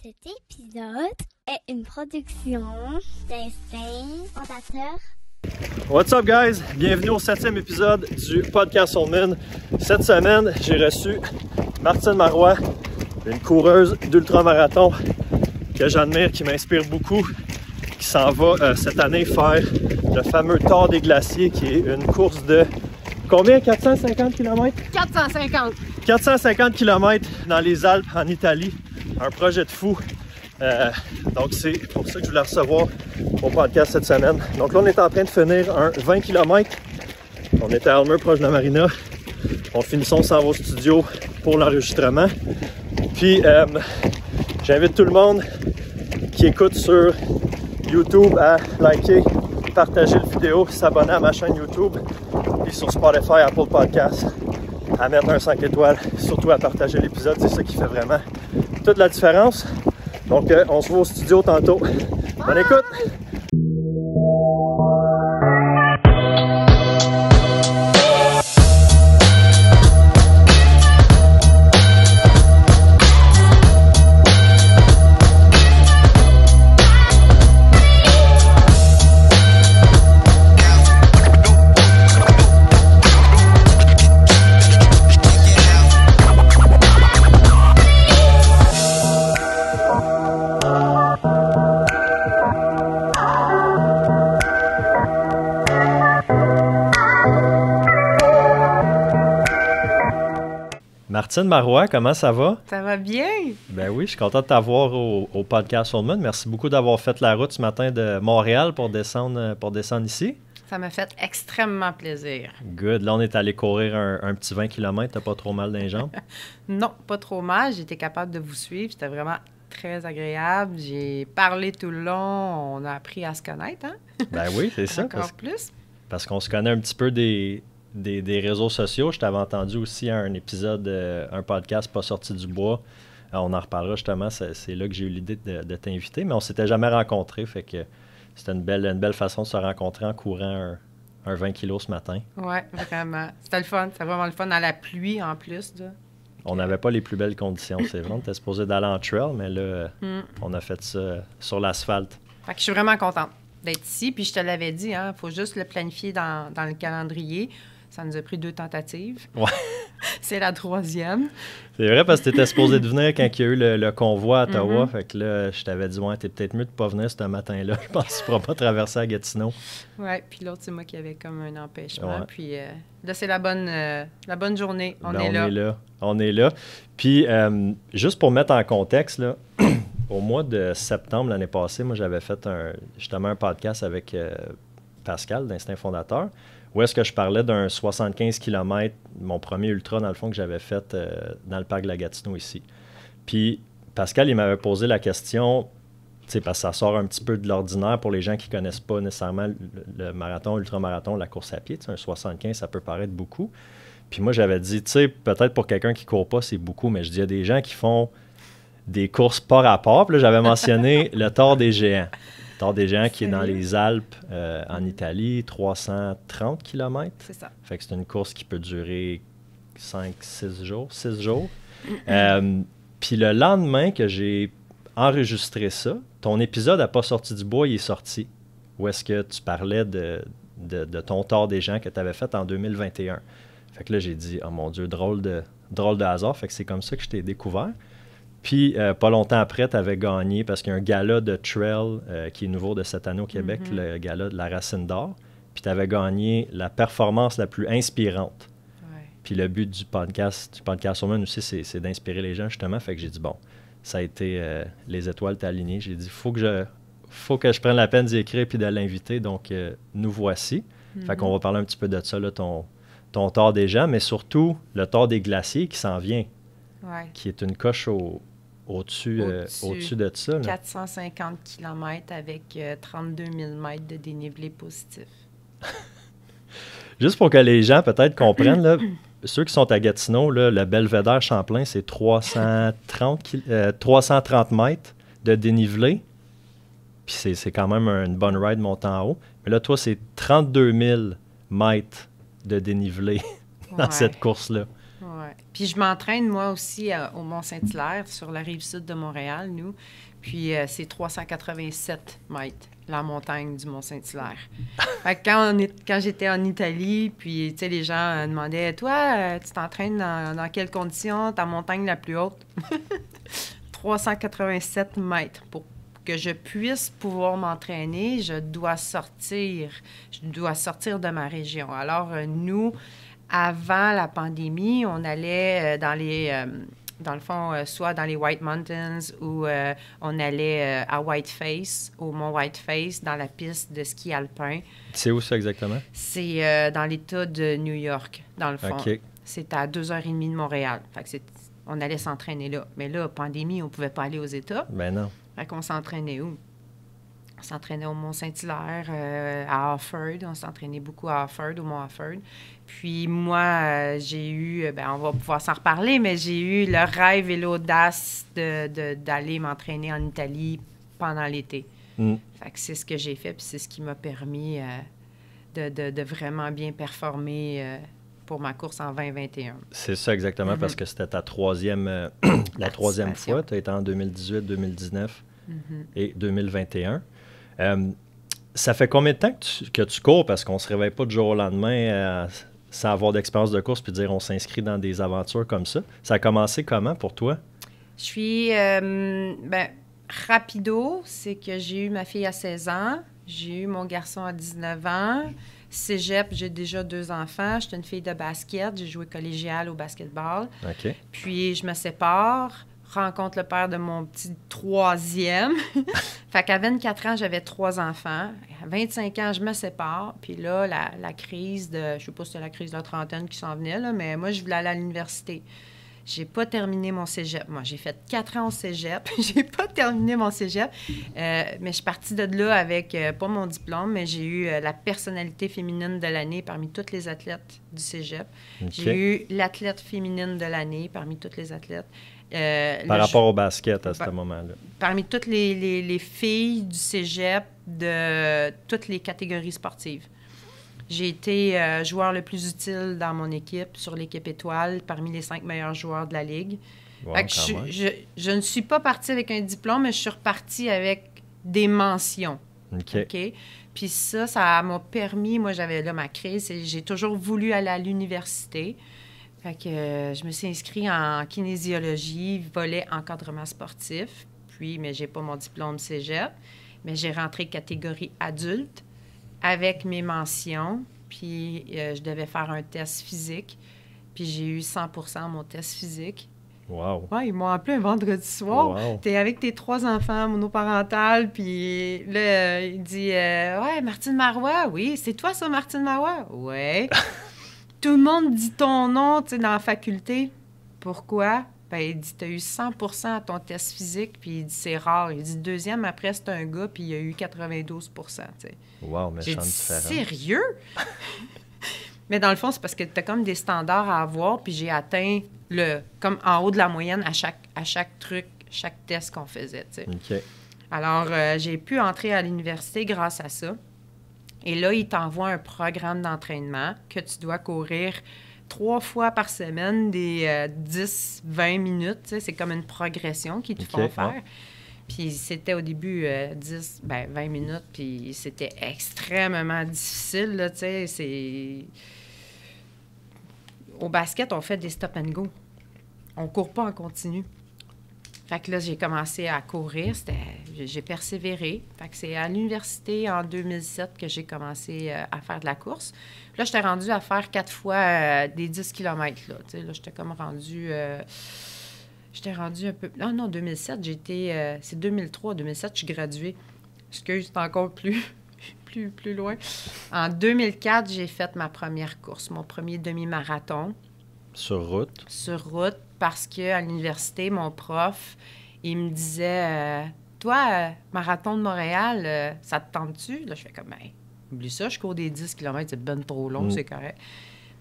Cet épisode est une production d'Instinct Fondateur. What's up guys? Bienvenue au 7e épisode du podcast Soulman. Cette semaine, j'ai reçu Martine Marois, une coureuse d'ultramarathon que j'admire, qui m'inspire beaucoup, qui s'en va cette année faire le fameux Tour des Glaciers, qui est une course de combien? 450 km? 450. 450 km dans les Alpes en Italie. Un projet de fou. Donc c'est pour ça que je voulais recevoir mon podcast cette semaine. Donc là on est en train de finir un 20 km. On était à Almer, proche de la marina. On finissons, on s'en va au studio pour l'enregistrement. Puis j'invite tout le monde qui écoute sur YouTube à liker, partager la vidéo, s'abonner à ma chaîne YouTube, puis sur Spotify, Apple Podcasts, à mettre un 5 étoiles, surtout à partager l'épisode, c'est ça qui fait vraiment toute la différence. Donc on se voit au studio tantôt. Bonne écoute! Martine Marois, comment ça va? Ça va bien? Ben oui, je suis content de t'avoir au podcast Soulman. Merci beaucoup d'avoir fait la route ce matin de Montréal pour descendre ici. Ça m'a fait extrêmement plaisir. Good. Là, on est allé courir un petit 20 km. T'as pas trop mal dans les jambes? Non, pas trop mal. J'ai été capable de vous suivre. C'était vraiment très agréable. J'ai parlé tout le long. On a appris à se connaître, hein? Ben oui, c'est ça. Encore plus. Parce qu'on se connaît un petit peu des réseaux sociaux. Je t'avais entendu aussi à un épisode, un podcast pas sorti du bois. On en reparlera justement. C'est là que j'ai eu l'idée de t'inviter, mais on s'était jamais rencontrés. Fait que c'était une belle façon de se rencontrer en courant un 20 kg ce matin. Oui, vraiment. C'était le fun. C'était vraiment le fun dans la pluie en plus. Là. On n'avait pas les plus belles conditions, c'est vrai. On était supposé d'aller en trail, mais là, on a fait ça sur l'asphalte. Fait que je suis vraiment contente d'être ici. Puis je te l'avais dit, il faut juste le planifier dans le calendrier. Ça nous a pris 2 tentatives. Ouais. C'est la 3e. C'est vrai, parce que tu étais supposé de venir quand il y a eu le convoi à Ottawa. Fait que là, je t'avais dit, ouais, t'es peut-être mieux de pas venir ce matin-là. Je pense que tu ne pourras pas traverser à Gatineau. Oui, puis l'autre, c'est moi qui avais comme un empêchement. Ouais. Puis là, c'est la bonne journée. On est là. On est là. Puis, juste pour mettre en contexte, là, au mois de septembre l'année passée, moi, j'avais fait justement un podcast avec Pascal d'Instinct Fondateur, où est-ce que je parlais d'un 75 km, mon premier ultra, dans le fond, que j'avais fait dans le parc de la Gatineau ici. Puis Pascal, il m'avait posé la question, parce que ça sort un petit peu de l'ordinaire pour les gens qui ne connaissent pas nécessairement le marathon, l'ultramarathon, la course à pied. Un 75, ça peut paraître beaucoup. Puis moi, j'avais dit, peut-être pour quelqu'un qui ne court pas, c'est beaucoup, mais je dis, il y a des gens qui font des courses par rapport. Puis là, j'avais mentionné le Tour des Géants. Tour des Géants qui est dans les Alpes en Italie, 330 km. C'est ça. Fait que c'est une course qui peut durer 6 jours. Puis le lendemain que j'ai enregistré ça, ton épisode n'a pas sorti du bois, il est sorti. Où est-ce que tu parlais de ton Tour des Géants que tu avais fait en 2021. Fait que là, j'ai dit, oh mon Dieu, drôle de hasard. Fait que c'est comme ça que je t'ai découvert. Puis, pas longtemps après, tu avais gagné, parce qu'il y a un gala de trail qui est nouveau de cette année au Québec, le gala de la Racine d'Or. Puis, tu avais gagné la performance la plus inspirante. Ouais. Puis, le but du podcast Soulman aussi, c'est d'inspirer les gens, justement. Fait que j'ai dit, bon, ça a été les étoiles t'alignées. J'ai dit, faut que je prenne la peine d'y écrire puis de l'inviter. Donc, nous voici. Fait qu'on va parler un petit peu de ça, là, ton Tour des Géants, mais surtout le Tour des Glaciers qui s'en vient, qui est une coche au-dessus de ça. Là. 450 km avec 32 000 mètres de dénivelé positif. Juste pour que les gens peut-être comprennent, là, ceux qui sont à Gatineau, là, le Belvédère Champlain, c'est 330 mètres de dénivelé. Puis c'est quand même une bonne ride montant en haut. Mais là, toi, c'est 32 000 mètres de dénivelé dans cette course-là. Ouais. Puis je m'entraîne, moi aussi, au Mont-Saint-Hilaire, sur la rive sud de Montréal, nous. Puis c'est 387 mètres, la montagne du Mont-Saint-Hilaire. Fait que quand j'étais en Italie, puis, tu sais, les gens demandaient, « Toi, tu t'entraînes dans quelles conditions? Ta montagne la plus haute? » 387 mètres. Pour que je puisse pouvoir m'entraîner, je dois sortir de ma région. Alors, nous, avant la pandémie, on allait dans le fond, soit dans les White Mountains ou on allait à Whiteface, au mont Whiteface, dans la piste de ski alpin. C'est où ça exactement? C'est dans l'État de New York, dans le fond. OK. C'est à 2h30 de Montréal. Fait que on allait s'entraîner là. Mais là, pandémie, on ne pouvait pas aller aux États. Ben non. Fait qu'on s'entraînait où? On s'entraînait au Mont-Saint-Hilaire, à Offord. On s'entraînait beaucoup à Offord, au Mont Offord. Puis moi, j'ai eu, on va pouvoir s'en reparler, mais j'ai eu le rêve et l'audace d'aller m'entraîner en Italie pendant l'été. Fait que c'est ce que j'ai fait, puis c'est ce qui m'a permis de vraiment bien performer pour ma course en 2021. C'est ça exactement, parce que c'était ta troisième, la troisième fois. Tu as été en 2018, 2019 et 2021. Ça fait combien de temps que tu cours? Parce qu'on ne se réveille pas du jour au lendemain sans avoir d'expérience de course puis dire on s'inscrit dans des aventures comme ça. Ça a commencé comment pour toi? Je suis rapido, c'est que j'ai eu ma fille à 16 ans, j'ai eu mon garçon à 19 ans. Cégep, j'ai déjà 2 enfants. J'étais une fille de basket. J'ai joué collégial au basketball. OK. Puis, je me sépare, rencontre le père de mon petit 3e. Fait qu'à 24 ans, j'avais 3 enfants. À 25 ans, je me sépare. Puis là, la crise de... Je sais pas si c'était la crise de la trentaine qui s'en venait, là, mais moi, je voulais aller à l'université. J'ai pas terminé mon cégep. Moi, j'ai fait 4 ans au cégep. J'ai pas terminé mon cégep. Mais je suis partie de là avec, pas mon diplôme, mais j'ai eu la personnalité féminine de l'année parmi toutes les athlètes du cégep. Okay. J'ai eu l'athlète féminine de l'année parmi toutes les athlètes. Par rapport au basket à ce moment-là. Parmi toutes les filles du cégep de toutes les catégories sportives. J'ai été joueur le plus utile dans mon équipe, sur l'équipe étoile, parmi les 5 meilleurs joueurs de la Ligue. Wow, fait que je ne suis pas partie avec un diplôme, mais je suis repartie avec des mentions. OK. Puis ça m'a permis, moi j'avais là ma crise, j'ai toujours voulu aller à l'université. Fait que je me suis inscrite en kinésiologie, volet encadrement sportif. Puis, mais j'ai pas mon diplôme cégep, mais j'ai rentré catégorie adulte avec mes mentions, puis je devais faire un test physique, puis j'ai eu 100% mon test physique. Wow! Ouais, ils m'ont appelé un vendredi soir. Wow. T'es avec tes 3 enfants monoparentales, puis là, il dit « Ouais, Martine Marois, oui, c'est toi ça, Martine Marois? » « Ouais. » Tout le monde dit ton nom, tu sais, dans la faculté. Pourquoi? Ben, il dit, tu as eu 100% à ton test physique, puis il dit, c'est rare. Il dit, deuxième, après, c'est un gars, puis il a eu 92%, tu sais. Wow, méchant J'ai dit, différent. sérieux? Mais dans le fond, c'est parce que tu as comme des standards à avoir, puis j'ai atteint comme en haut de la moyenne à chaque truc, chaque test qu'on faisait, tu sais. OK. Alors, j'ai pu entrer à l'université grâce à ça. Et là, il t'envoie un programme d'entraînement que tu dois courir 3 fois par semaine, des 10-20 minutes. Tu sais, c'est comme une progression qu'ils te font faire. Puis c'était au début 20 minutes, puis c'était extrêmement difficile, là, tu sais. Au basket, on fait des stop and go. On court pas en continu. Fait que là, j'ai commencé à courir. J'ai persévéré. Fait que c'est à l'université, en 2007, que j'ai commencé à faire de la course. Puis là, j'étais rendue à faire 4 fois des 10 km. Là, tu sais, là, j'étais comme rendue... j'étais rendue un peu... Non, 2007, c'est 2003, 2007, je suis graduée. Excuse, c'est encore plus loin. En 2004, j'ai fait ma première course, mon premier demi-marathon. Sur route? Sur route, parce qu'à l'université, mon prof, il me disait toi, marathon de Montréal, ça te tente-tu? Là, je fais comme, ben, oublie ça, je cours des 10 km, c'est ben trop long, c'est correct.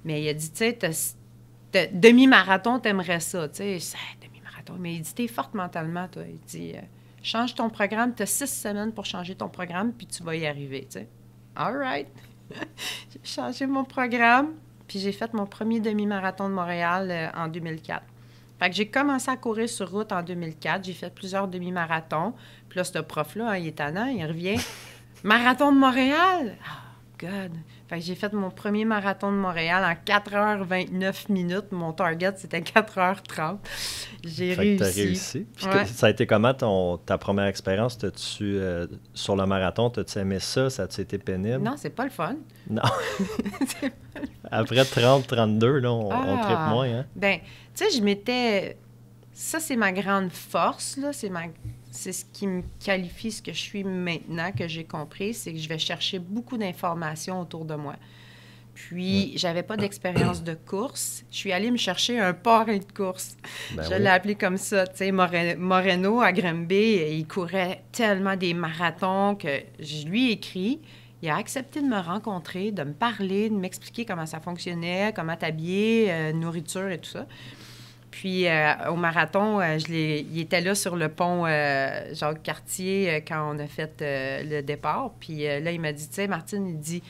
Mais il a dit, tu sais, demi-marathon, t'aimerais ça, tu sais. C'est demi-marathon. Mais il dit, t'es forte mentalement, toi. Il dit, change ton programme, t'as 6 semaines pour changer ton programme, puis tu vas y arriver, tu sais. All right. J'ai changé mon programme. puis j'ai fait mon premier demi-marathon de Montréal en 2004. Fait que j'ai commencé à courir sur route en 2004. J'ai fait plusieurs demi-marathons. Puis là, ce prof-là, hein, il est tannant, il revient. Marathon de Montréal! Oh, God! Fait que j'ai fait mon premier marathon de Montréal en 4h29. Mon target, c'était 4h30. J'ai réussi. Fait que t'as réussi. Puis Ouais. ça a été comment ta première expérience? Sur le marathon, t'as-tu aimé ça? Ça a-tu été pénible? Non, c'est pas le fun. Non. C'est pas le fun. Après 30-32, là, on trippe moins, hein? Ben, tu sais, je m'étais... Ça, c'est ma grande force, là. C'est ce qui me qualifie ce que je suis maintenant, que j'ai compris, c'est que je vais chercher beaucoup d'informations autour de moi. Puis, j'avais pas d'expérience de course. Je suis allée me chercher un parrain de course. Ben Je oui. l'ai appelé comme ça. Tu sais, Moreno, à Granby, il courait tellement des marathons que je lui ai écrit. Il a accepté de me rencontrer, de me parler, de m'expliquer comment ça fonctionnait, comment t'habiller, nourriture et tout ça. Puis, au marathon, il était là sur le pont Jacques-Cartier quand on a fait le départ. Puis là, il m'a dit, tu sais, Martine, il dit,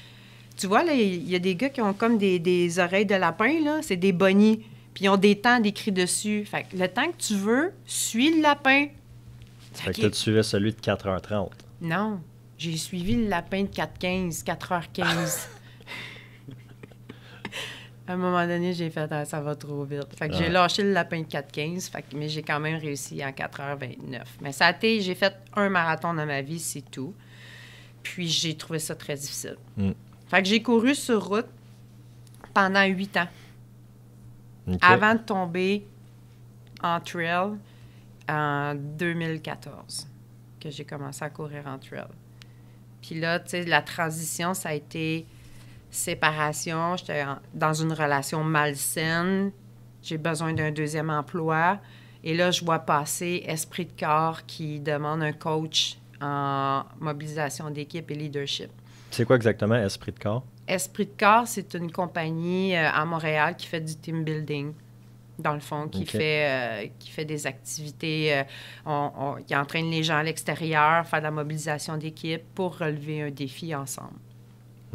tu vois, là, il y a des gars qui ont comme des oreilles de lapin, là, c'est des bonnies. Puis ils ont des temps d'écrit dessus. Fait que le temps que tu veux, suis le lapin. Fait que toi, tu suivais celui de 4h30. Non, j'ai suivi le lapin de 4h15. À un moment donné, j'ai fait ça va trop vite. Fait que j'ai lâché le lapin de 4h15, mais j'ai quand même réussi en 4h29. Mais ça a été, j'ai fait un marathon dans ma vie, c'est tout. Puis j'ai trouvé ça très difficile. Fait que j'ai couru sur route pendant 8 ans. OK. Avant de tomber en trail en 2014, que j'ai commencé à courir en trail. Puis là, tu sais, la transition, ça a été séparation. J'étais dans une relation malsaine. J'ai besoin d'un deuxième emploi. Et là, je vois passer Esprit de corps qui demande un coach en mobilisation d'équipe et leadership. C'est quoi exactement Esprit de corps? Esprit de corps, c'est une compagnie à Montréal qui fait du team building, dans le fond, qui fait des activités, qui entraîne les gens à l'extérieur, faire de la mobilisation d'équipe pour relever un défi ensemble.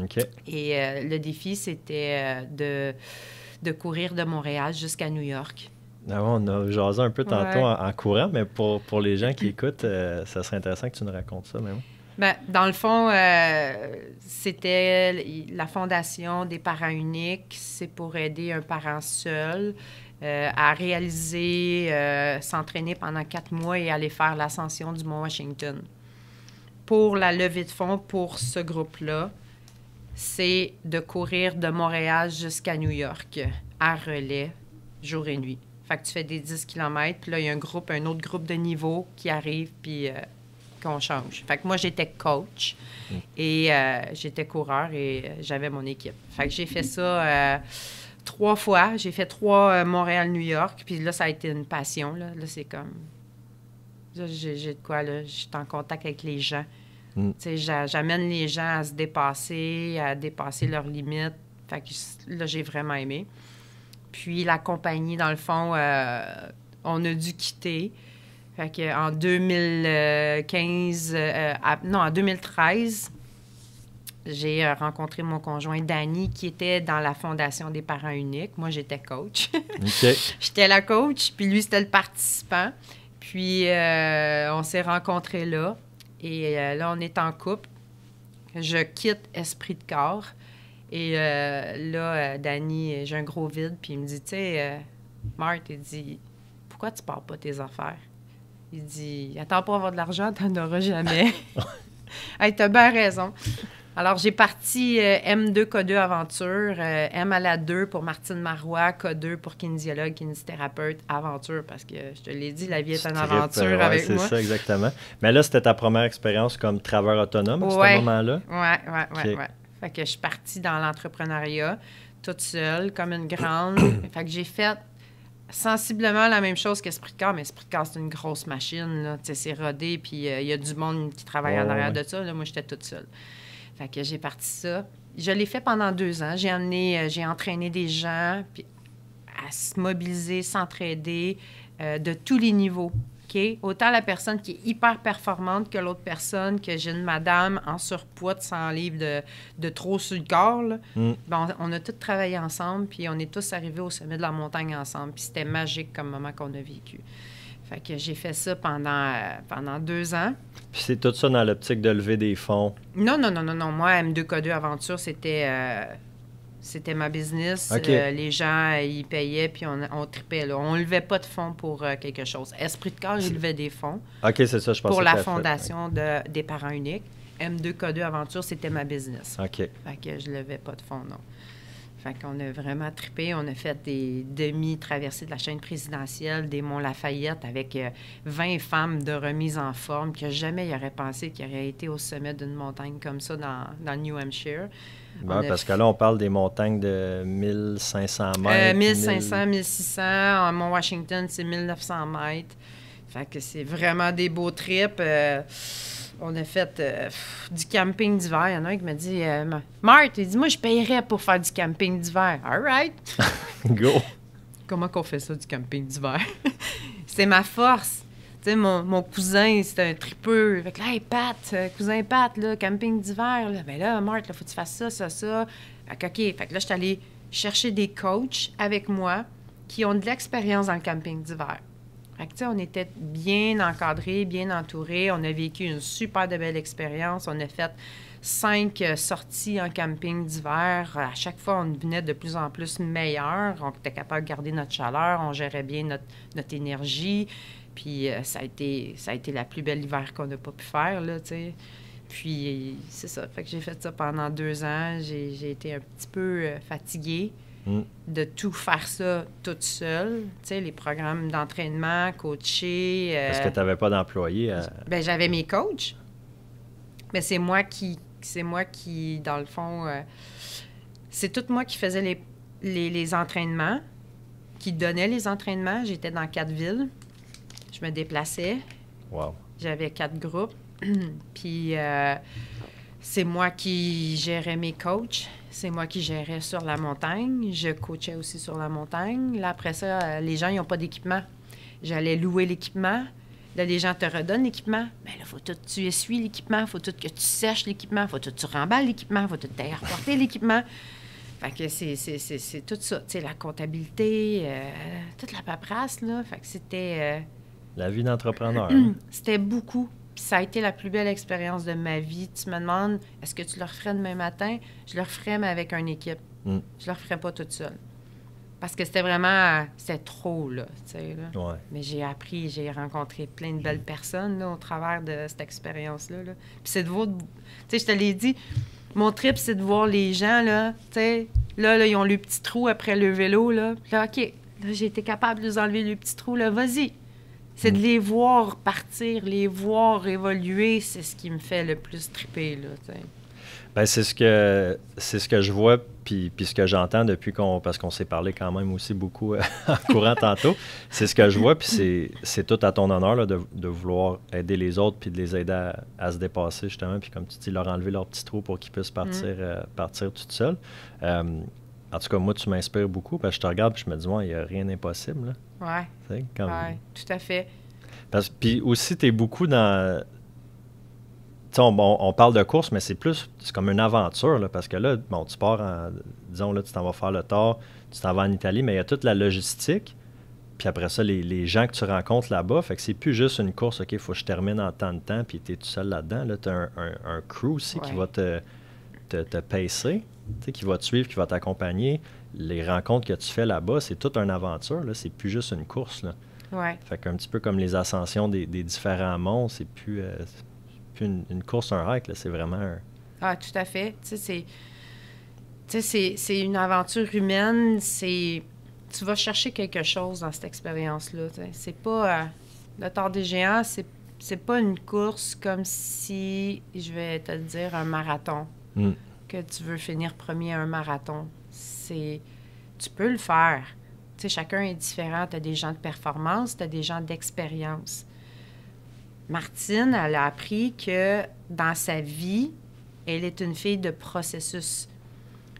OK. Et le défi, c'était de courir de Montréal jusqu'à New York. Ah, on a jasé un peu tantôt Ouais. en courant, mais pour les gens qui écoutent, ça serait intéressant que tu nous racontes ça, même. Ben, dans le fond, c'était la fondation des parents uniques. C'est pour aider un parent seul à réaliser, s'entraîner pendant 4 mois et aller faire l'ascension du Mont Washington. Pour la levée de fonds pour ce groupe-là, c'est de courir de Montréal jusqu'à New York à relais, jour et nuit. Fait que tu fais des 10 km, puis là, il y a un autre groupe de niveau qui arrive, puis qu'on change. Fait que moi, j'étais coach et j'étais coureur et j'avais mon équipe. Fait que j'ai fait ça 3 fois. J'ai fait 3 Montréal-New York, puis là, ça a été une passion. Là, c'est comme... Là, j'ai de quoi, là? Je suis en contact avec les gens. Tu sais, j'amène les gens à se dépasser, à dépasser leurs limites. Fait que là, j'ai vraiment aimé. Puis la compagnie, dans le fond, on a dû quitter. Fait qu'en 2015, en 2013, j'ai rencontré mon conjoint Danny, qui était dans la Fondation des parents uniques. Moi, j'étais coach. OK. J'étais la coach, puis lui, c'était le participant. Puis on s'est rencontrés là. Et là, on est en couple. Je quitte Esprit de corps. Et là, Danny, j'ai un gros vide. Puis il me dit, tu sais, Marthe, il dit, pourquoi tu pars pas tes affaires? Il dit, attends pas avoir de l'argent, t'en auras jamais. Hey, t'as bien raison. Alors, j'ai parti M2, K2 Aventure, M à la 2 pour Martine Marois, K2 pour kinésiologue, kinésithérapeute, aventure, parce que je te l'ai dit, la vie est une aventure avec moi. C'est ça, exactement. Mais là, c'était ta première expérience comme travailleur autonome à ce moment-là? Oui. Fait que je suis partie dans l'entrepreneuriat, toute seule, comme une grande. Fait que j'ai fait sensiblement la même chose qu'Esprit de corps, mais Esprit de corps, c'est une grosse machine, là. Tu sais, c'est rodé, puis il y a du monde qui travaille en arrière de ça. Là, moi, j'étais toute seule. Fait que j'ai parti ça. Je l'ai fait pendant 2 ans. J'ai entraîné des gens puis à se mobiliser, s'entraider de tous les niveaux. OK? Autant la personne qui est hyper performante que l'autre personne, que j'ai une madame en surpoids de 100 livres de trop sur le corps, là. Ben, on a tous travaillé ensemble, puis on est tous arrivés au sommet de la montagne ensemble. Puis c'était magique comme moment qu'on a vécu. Fait que j'ai fait ça pendant 2 ans. Puis c'est tout ça dans l'optique de lever des fonds? Non. Moi, M2K2 Aventure, c'était ma business. Okay. Les gens, ils payaient, puis on tripait. Là. On ne levait pas de fonds pour quelque chose. Esprit de corps, il levait des fonds. OK, c'est ça, je pensais. Pour la fondation des parents uniques. M2K2 Aventure, c'était ma business. OK. Fait que je ne levais pas de fonds, non. Fait qu'on a vraiment trippé. On a fait des demi-traversées de la chaîne présidentielle des Monts-Lafayette avec 20 femmes de remise en forme que jamais ils auraient pensé qu'ils auraient été au sommet d'une montagne comme ça dans le New Hampshire. Ben, parce que là, on parle des montagnes de 1500 mètres. 1500, 1600. En Mont-Washington, c'est 1900 mètres. Fait que c'est vraiment des beaux trips. On a fait du camping d'hiver. Il y en a un qui m'a dit Marthe, il dit, moi, je paierais pour faire du camping d'hiver. All right. Go. Comment qu'on fait ça, du camping d'hiver? C'est ma force. Tu sais, mon cousin, c'est un tripeux. Fait que là, hey, Pat, cousin Pat, là, camping d'hiver. Là. Ben là, Marthe, il faut que tu fasses ça. Fait que, OK. Fait que là, je suis allée chercher des coachs avec moi qui ont de l'expérience dans le camping d'hiver. Fait que, tu sais, on était bien encadrés, bien entourés. On a vécu une super de belle expérience. On a fait 5 sorties en camping d'hiver. À chaque fois, on devenait de plus en plus meilleur. On était capable de garder notre chaleur. On gérait bien notre énergie. Puis ça a été la plus belle hiver qu'on n'a pas pu faire, là, tu sais. Puis c'est ça. Fait que j'ai fait ça pendant 2 ans. J'ai été un petit peu fatiguée de tout faire ça toute seule. Tu sais, les programmes d'entraînement, coacher. Parce que tu n'avais pas d'employé. Bien, j'avais mes coachs. Mais c'est moi qui, dans le fond, c'est tout moi qui faisais les entraînements, qui donnait les entraînements. J'étais dans 4 villes. Je me déplaçais. Wow. J'avais 4 groupes. Puis c'est moi qui gérais mes coachs. C'est moi qui gérais sur la montagne. Je coachais aussi sur la montagne. Là, après ça, les gens, ils n'ont pas d'équipement. J'allais louer l'équipement. Là, les gens te redonnent l'équipement. Bien là, il faut tout que tu essuies l'équipement. Il faut tout que tu sèches l'équipement. Il faut tout que tu remballes l'équipement. Il faut tout que tu ailles reporter l'équipement. Fait que c'est tout ça. Tu sais, la comptabilité, toute la paperasse, là. Fait que c'était... la vie d'entrepreneur. C'était beaucoup. Puis ça a été la plus belle expérience de ma vie. Tu me demandes, est-ce que tu le referais demain matin? Je le referais, mais avec une équipe. Je le referais pas toute seule. Parce que c'était vraiment... C'était trop, là, tu sais, là. Ouais. Mais j'ai appris, j'ai rencontré plein de belles personnes, là, au travers de cette expérience-là, là. Puis c'est de voir... Tu sais, je te l'ai dit, mon trip, c'est de voir les gens, là, tu sais, là, ils ont le petit trou après le vélo, là. Puis là, OK, là, j'ai été capable de les enlever le petit trou, là, vas-y. C'est de les voir partir, les voir évoluer, c'est ce qui me fait le plus triper, là, tu sais. Bien, c'est ce que je vois, puis ce que j'entends depuis parce qu'on s'est parlé quand même aussi beaucoup en courant tantôt. C'est ce que je vois, puis c'est tout à ton honneur là, de vouloir aider les autres, puis de les aider à se dépasser, justement, puis comme tu dis, leur enlever leur petit trou pour qu'ils puissent partir tout seuls. En tout cas, moi, tu m'inspires beaucoup, parce que je te regarde, puis je me dis, il n'y a rien d'impossible. Oui, tout à fait. Puis aussi, tu es beaucoup dans... On parle de course, mais c'est comme une aventure, là, parce que là, tu pars disons, là, tu t'en vas faire le tour, tu t'en vas en Italie, mais il y a toute la logistique, puis après ça, les gens que tu rencontres là-bas, fait que c'est plus juste une course, OK, il faut que je termine en tant de temps, puis tu es tout seul là-dedans. Là, tu as un crew aussi qui va te pacer, qui va te suivre, qui va t'accompagner. Les rencontres que tu fais là-bas, c'est toute une aventure, là, c'est plus juste une course, là. Ouais. Fait qu'un petit peu comme les ascensions des différents monts, c'est plus une course, un hike, là, c'est vraiment un... Ah, tout à fait. Tu sais, c'est une aventure humaine, tu vas chercher quelque chose dans cette expérience-là. T'sais. C'est pas... le Tour des Géants, c'est pas une course comme si, je vais te le dire, un marathon. Que tu veux finir premier à un marathon. Tu peux le faire. Tu sais, chacun est différent. Tu as des gens de performance, tu as des gens d'expérience. Martine, elle a appris que dans sa vie, elle est une fille de processus.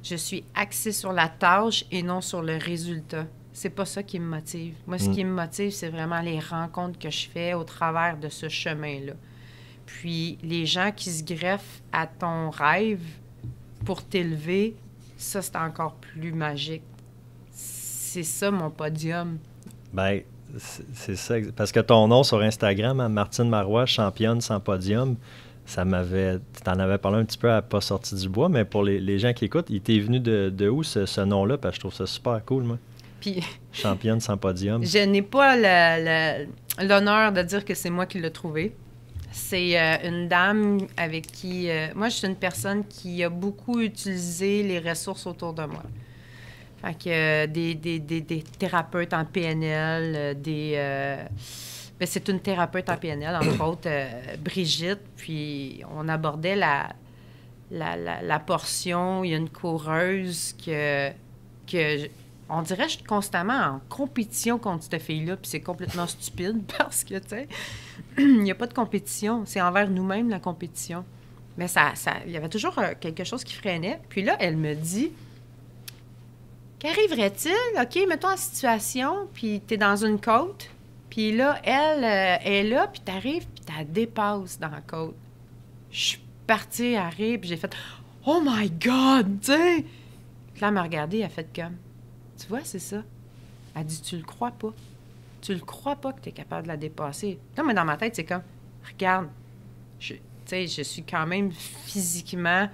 Je suis axée sur la tâche et non sur le résultat. c'est pas ça qui me motive. Moi, ce qui me motive, c'est vraiment les rencontres que je fais au travers de ce chemin-là. Puis, les gens qui se greffent à ton rêve pour t'élever, ça, c'est encore plus magique. C'est ça, mon podium. Ben, c'est ça. Parce que ton nom sur Instagram, hein, Martine Marois, championne sans podium, ça m'avait... Tu t'en avais parlé un petit peu à Pas sorti du bois, mais pour les gens qui écoutent, il t'est venu de où ce nom-là? Parce que je trouve ça super cool, moi. Puis, championne sans podium. Je n'ai pas l'honneur de dire que c'est moi qui l'ai trouvé. C'est une dame avec qui... moi, je suis une personne qui a beaucoup utilisé les ressources autour de moi. Fait que des thérapeutes en PNL, ben, c'est une thérapeute en PNL, entre autres, Brigitte, puis on abordait la portion. Il y a une coureuse que on dirait que je suis constamment en compétition contre cette fille-là, puis c'est complètement stupide parce que, tu sais, il n'y a pas de compétition. C'est envers nous-mêmes, la compétition. Mais il y avait toujours quelque chose qui freinait. Puis là, elle me dit... Qu'arriverait-il? OK, mets-toi en situation, puis t'es dans une côte, puis là, elle est là, puis t'arrives, puis t'as dépasse dans la côte. Je suis partie, elle arrive, puis j'ai fait « Oh my God! » tu sais. Puis là, elle m'a regardée, elle a fait comme « Tu vois, c'est ça. » Elle dit « Tu le crois pas. Tu le crois pas que t'es capable de la dépasser. » Non, mais dans ma tête, c'est comme « Regarde, tu sais, je suis quand même physiquement... »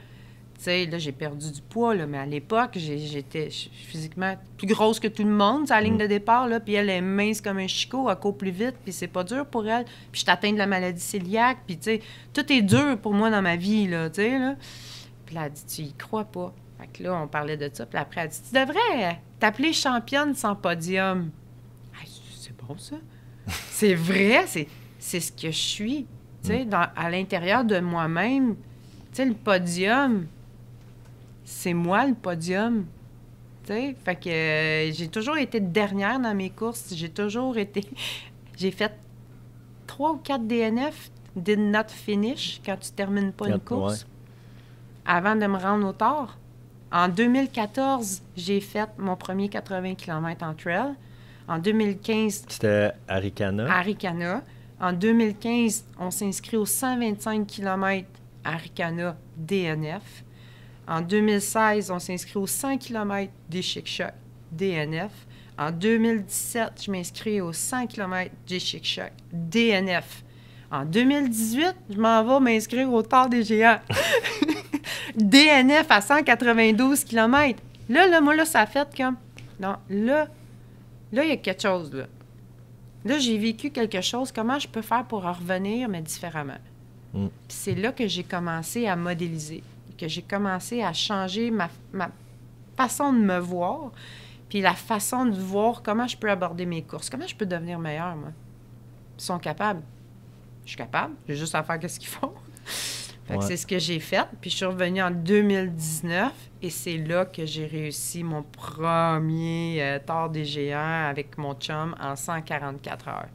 Tu sais, là, j'ai perdu du poids, là, mais à l'époque, j'étais physiquement plus grosse que tout le monde, sur la ligne de départ, là, puis elle est mince comme un chicot, elle court plus vite, puis c'est pas dur pour elle. Puis je t'atteins de la maladie cœliaque, puis tu sais, tout est dur pour moi dans ma vie, là, tu sais, là. Puis là, elle dit, tu y crois pas. Fait que là, on parlait de ça, puis après, elle dit, tu devrais t'appeler championne sans podium. Ah, c'est bon, ça. C'est vrai, c'est ce que je suis, tu sais, à l'intérieur de moi-même. Tu sais, le podium... C'est moi, le podium. Tu sais, fait que j'ai toujours été dernière dans mes courses. J'ai fait 3 ou 4 DNF, did not finish, quand tu termines pas une course, avant de me rendre au tard. En 2014, j'ai fait mon premier 80 km en trail. En 2015... C'était Arikana. Arikana. En 2015, on s'inscrit aux 125 km Arikana DNF. En 2016, on s'inscrit aux 100 km des Chic-Chocs DNF. En 2017, je m'inscris aux 100 km des Chic-Chocs DNF. En 2018, je m'en vais m'inscrire au Tard des Géants. DNF à 192 km. Là, moi, là, ça a fait comme... Non, là, il y a quelque chose, là. Là, j'ai vécu quelque chose. Comment je peux faire pour en revenir, mais différemment? Puis c'est là que j'ai commencé à modéliser, que j'ai commencé à changer ma façon de me voir, puis la façon de voir comment je peux aborder mes courses, comment je peux devenir meilleure, moi. Ils sont capables. Je suis capable. J'ai juste à faire ce qu'ils font. Fait que c'est ce que j'ai fait. Puis je suis revenue en 2019 et c'est là que j'ai réussi mon premier Tard des Géants avec mon chum en 144 heures.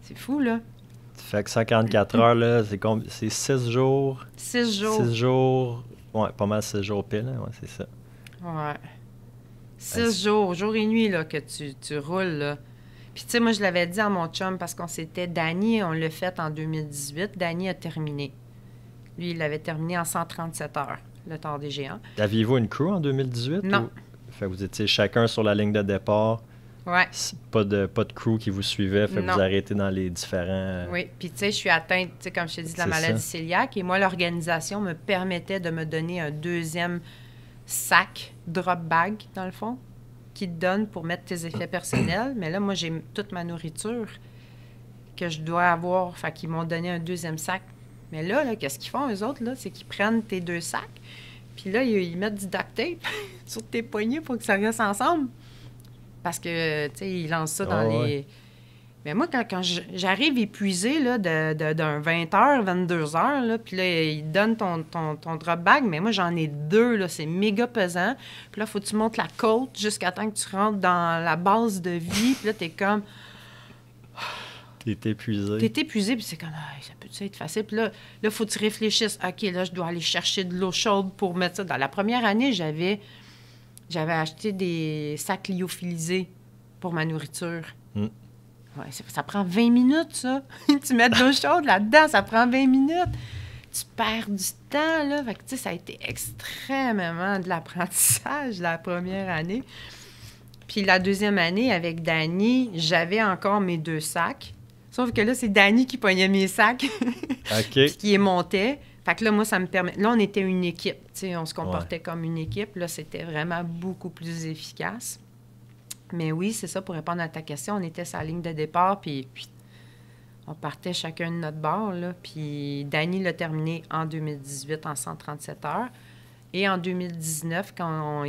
C'est fou, là. Fait que 144 heures, là, c'est 6 jours. 6 jours. 6 jours. Ouais, pas mal 6 jours pile, hein? Ouais, c'est ça. Ouais. 6 jours, jour et nuit, là, que tu roules, là. Puis, tu sais, moi, je l'avais dit à mon chum parce qu'on s'était... Danny, on l'a fait en 2018. Danny a terminé. Lui, il l'avait terminé en 137 heures, le Tard des Géants. Aviez-vous une crew en 2018? Non. Ou... Fait que vous étiez chacun sur la ligne de départ. Ouais. Pas de crew qui vous suivait, fait que non. vous arrêtez dans les différents... Oui, puis tu sais, je suis atteinte, tu sais, comme je t'ai dit, de la maladie cœliaque. Et moi, l'organisation me permettait de me donner un deuxième sac, drop bag, dans le fond, qui te donne pour mettre tes effets personnels. Mais là, moi, j'ai toute ma nourriture que je dois avoir. Fait qu'ils m'ont donné un deuxième sac. Mais là, qu'est-ce qu'ils font, eux autres, là? C'est qu'ils prennent tes 2 sacs, puis là, ils mettent du duct tape sur tes poignets pour que ça reste ensemble. Parce que, tu sais, ils lancent ça dans les... Ouais. Mais moi, quand j'arrive épuisée, là, d'un 20h, 22h, là, puis là, ils te donnent ton drop bag, mais moi, j'en ai 2, là, c'est méga pesant. Puis là, il faut que tu montes la côte jusqu'à temps que tu rentres dans la base de vie, puis là, t'es comme... T'es épuisé. T'es épuisé, puis c'est comme, ça peut-tu être facile? Puis là, il faut que tu réfléchisses. OK, là, je dois aller chercher de l'eau chaude pour mettre ça. Dans la première année, j'avais j'avais acheté des sacs lyophilisés pour ma nourriture. Mm. Ouais, ça prend 20 minutes, ça. Tu mets de l'eau chaude là-dedans, ça prend 20 minutes. Tu perds du temps, là. Fait que, tu sais, ça a été extrêmement de l'apprentissage la première année. Puis la deuxième année, avec Dany, j'avais encore mes 2 sacs. Sauf que là, c'est Dany qui pognait mes sacs. OK. Puis qui les montait. Fait que là, moi, ça me permet... Là, on était une équipe. Tu sais, on se comportait comme une équipe. Là, c'était vraiment beaucoup plus efficace. Mais oui, c'est ça, pour répondre à ta question, on était sur la ligne de départ, puis on partait chacun de notre bord, là. Puis Dany l'a terminé en 2018 en 137 heures. Et en 2019, quand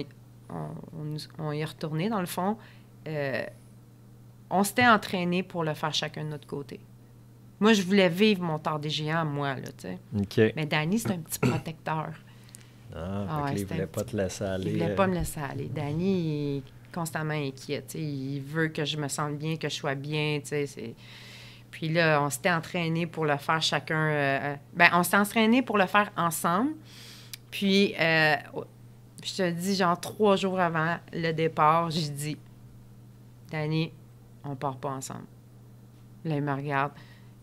on y est retourné, dans le fond, on s'était entraîné pour le faire chacun de notre côté. Moi, je voulais vivre mon tort des géants, moi, là, tu sais. OK. Mais Dany, c'est un petit protecteur. Il ne voulait pas te laisser aller. Il ne voulait pas me laisser aller. Dany, il est constamment inquiet. Tu sais, il veut que je me sente bien, que je sois bien. Tu sais, puis là, on s'était entraîné pour le faire chacun. On s'était entraîné pour le faire ensemble. Puis, je te dis, genre 3 jours avant le départ, j'ai dit, Dany, on part pas ensemble. Là, il me regarde.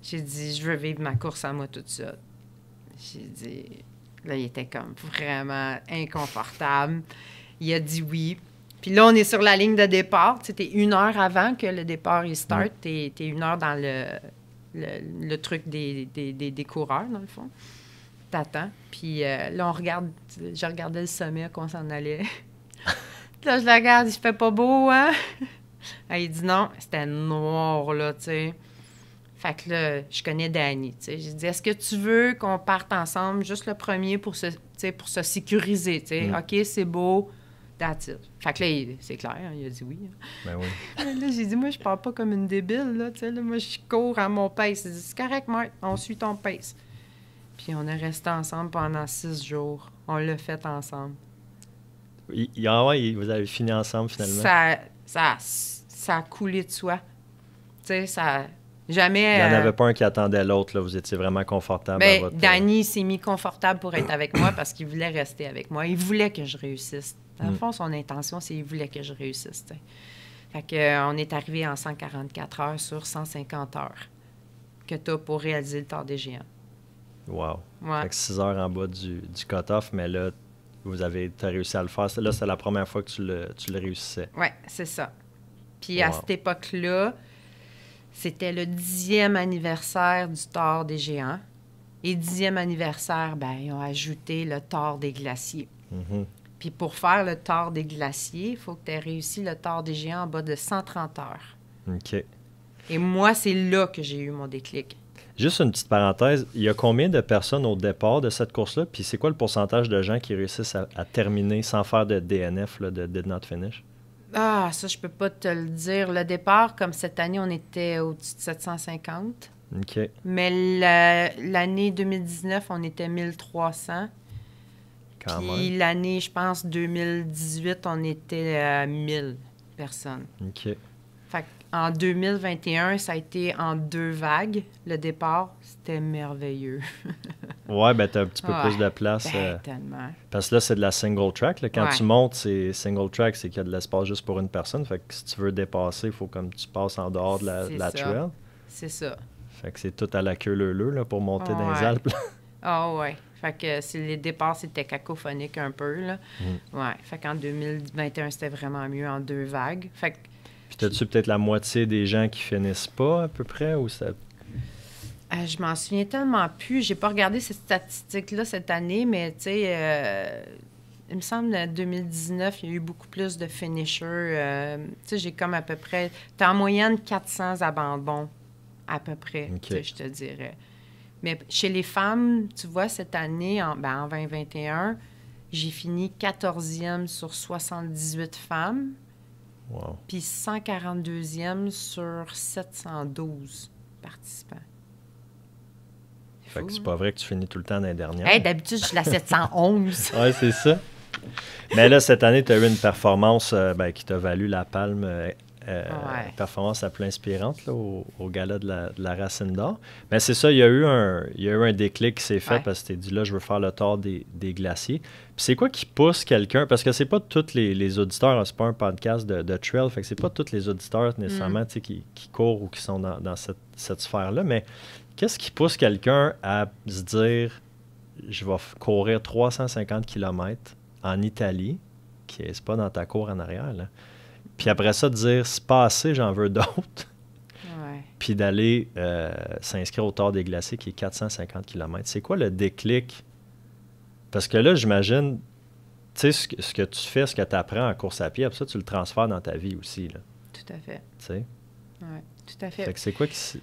J'ai dit, je veux vivre ma course à moi toute seule. J'ai dit, là, il était comme vraiment inconfortable. Il a dit oui. Puis là, on est sur la ligne de départ. Tu sais, t'es 1 heure avant que le départ il start. T'es 1 heure dans le truc des coureurs, dans le fond. T'attends. Puis là, je regardais le sommet, qu'on s'en allait. Là, je le regarde, il fait pas beau, hein? Il dit non, c'était noir, là, tu sais. Fait que là, je connais Dany, tu sais. J'ai dit, est-ce que tu veux qu'on parte ensemble, juste le premier pour se sécuriser, tu sais? OK, c'est beau, that's it. Fait que là, c'est clair, hein, il a dit oui. Ben oui. Là, j'ai dit, moi, je pars pas comme une débile, là, tu sais. Là, moi, je cours à mon pace. Il dit, c'est correct, Marc, on suit ton pace. Puis on est resté ensemble pendant 6 jours. On l'a fait ensemble. Vous avez fini ensemble, finalement. Ça a coulé de soi. Tu sais, ça... Jamais... Il n'y en avait pas un qui attendait l'autre, là. Vous étiez vraiment confortable à votre... Dany s'est mis confortable pour être avec moi parce qu'il voulait rester avec moi. Il voulait que je réussisse. Dans le fond, son intention, c'est qu'il voulait que je réussisse. T'sais. Fait qu'on est arrivé en 144 heures sur 150 heures que tu as pour réaliser le tort des géants. Wow. Ouais. Fait que 6 heures en bas du cut-off, mais là, t'as réussi à le faire. Là, c'est la première fois que tu le réussissais. Oui, c'est ça. Puis à cette époque-là, c'était le 10e anniversaire du tort des géants. Et 10e anniversaire, ils ont ajouté le tort des glaciers. Mm-hmm. Puis pour faire le tort des glaciers, il faut que tu aies réussi le tort des géants en bas de 130 heures. OK. Et moi, c'est là que j'ai eu mon déclic. Juste une petite parenthèse, il y a combien de personnes au départ de cette course-là? Puis c'est quoi le pourcentage de gens qui réussissent à terminer sans faire de DNF, là, de Did Not Finish? Ah, ça, je peux pas te le dire. Le départ, comme cette année, on était au-dessus de 750. OK. Mais l'année 2019, on était 1300. Quand Puis même. l'année, je pense, 2018, on était à 1000 personnes. OK. Fait qu'en 2021, ça a été en 2 vagues. Le départ, c'était merveilleux. Ouais, t'as un petit peu plus de place. Tellement. Parce que là, c'est de la single track. Là. Quand Ouais. tu montes, c'est single track, c'est qu'il y a de l'espace juste pour une personne. Fait que si tu veux dépasser, il faut comme tu passes en dehors de la trail. C'est ça. Fait que c'est tout à la queue leu là, pour monter dans les Ouais. Alpes. Ah ouais. Fait que les départs, c'était cacophonique un peu, là. Ouais. Fait qu'en 2021, c'était vraiment mieux en 2 vagues. Fait que... Puis t'as-tu peut-être la moitié des gens qui finissent pas, à peu près, ou ça... je m'en souviens tellement plus. J'ai pas regardé ces statistiques-là cette année, mais tu sais, il me semble en 2019, il y a eu beaucoup plus de finishers. Tu sais, j'ai comme à peu près... T'as en moyenne 400 abandons, à peu près, OK. tu sais, je te dirais. Mais chez les femmes, tu vois, cette année, en 2021, j'ai fini 14e sur 78 femmes, Wow. puis 142e sur 712 participants. Fait que c'est pas vrai que tu finis tout le temps dans les dernières. Hey, d'habitude, je suis la 711. Ouais, c'est ça. Mais là, cette année, tu as eu une performance qui t'a valu la palme performance la plus inspirante là, au gala de la Racine d'Or. Mais c'est ça, il y a eu un déclic qui s'est fait parce que tu t'es dit là, je veux faire le tour des glaciers. Puis c'est quoi qui pousse quelqu'un? Parce que c'est pas tous les auditeurs, c'est pas un podcast de trail, fait que c'est pas tous les auditeurs nécessairement qui courent ou qui sont dans cette sphère-là, mais qu'est-ce qui pousse quelqu'un à se dire je vais courir 350 km en Italie, qui n'est pas dans ta cour en arrière, là. Puis après ça, de dire c'est pas assez, j'en veux d'autres. Puis d'aller s'inscrire au Tour des Glaciers, qui est 450 km. C'est quoi le déclic? Parce que là, j'imagine, tu sais, ce que tu fais, ce que tu apprends en course à pied, après ça, tu le transfères dans ta vie aussi, là. Tout à fait. Tu sais? Oui, tout à fait. Fait que c'est quoi qui...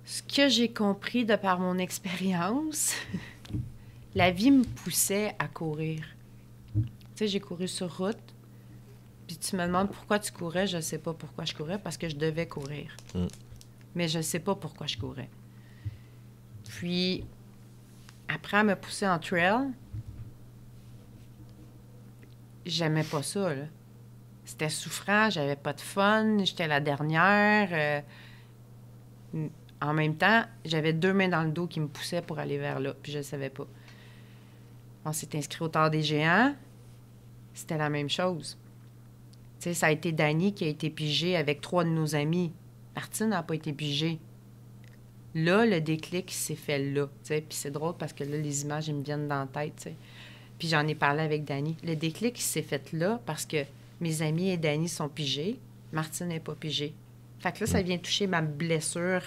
Ce que j'ai compris de par mon expérience, la vie me poussait à courir. Tu sais, j'ai couru sur route, puis tu me demandes pourquoi tu courais, je ne sais pas pourquoi je courais, parce que je devais courir. Mais je ne sais pas pourquoi je courais. Puis, après à me pousser en trail, j'aimais pas ça, là. C'était souffrant, j'avais pas de fun, j'étais la dernière. En même temps, j'avais 2 mains dans le dos qui me poussaient pour aller vers là, puis je ne savais pas. On s'est inscrit au Tour des Géants. C'était la même chose. Tu sais, ça a été Dany qui a été pigée avec 3 de nos amis. Martine n'a pas été pigée. Là, le déclic s'est fait là. Tu sais, puis c'est drôle parce que là, les images, ils me viennent dans la tête. Tu sais. Puis j'en ai parlé avec Dany. Le déclic s'est fait là parce que mes amis et Dany sont pigés. Martine n'est pas pigée. Fait que là, ça vient toucher ma blessure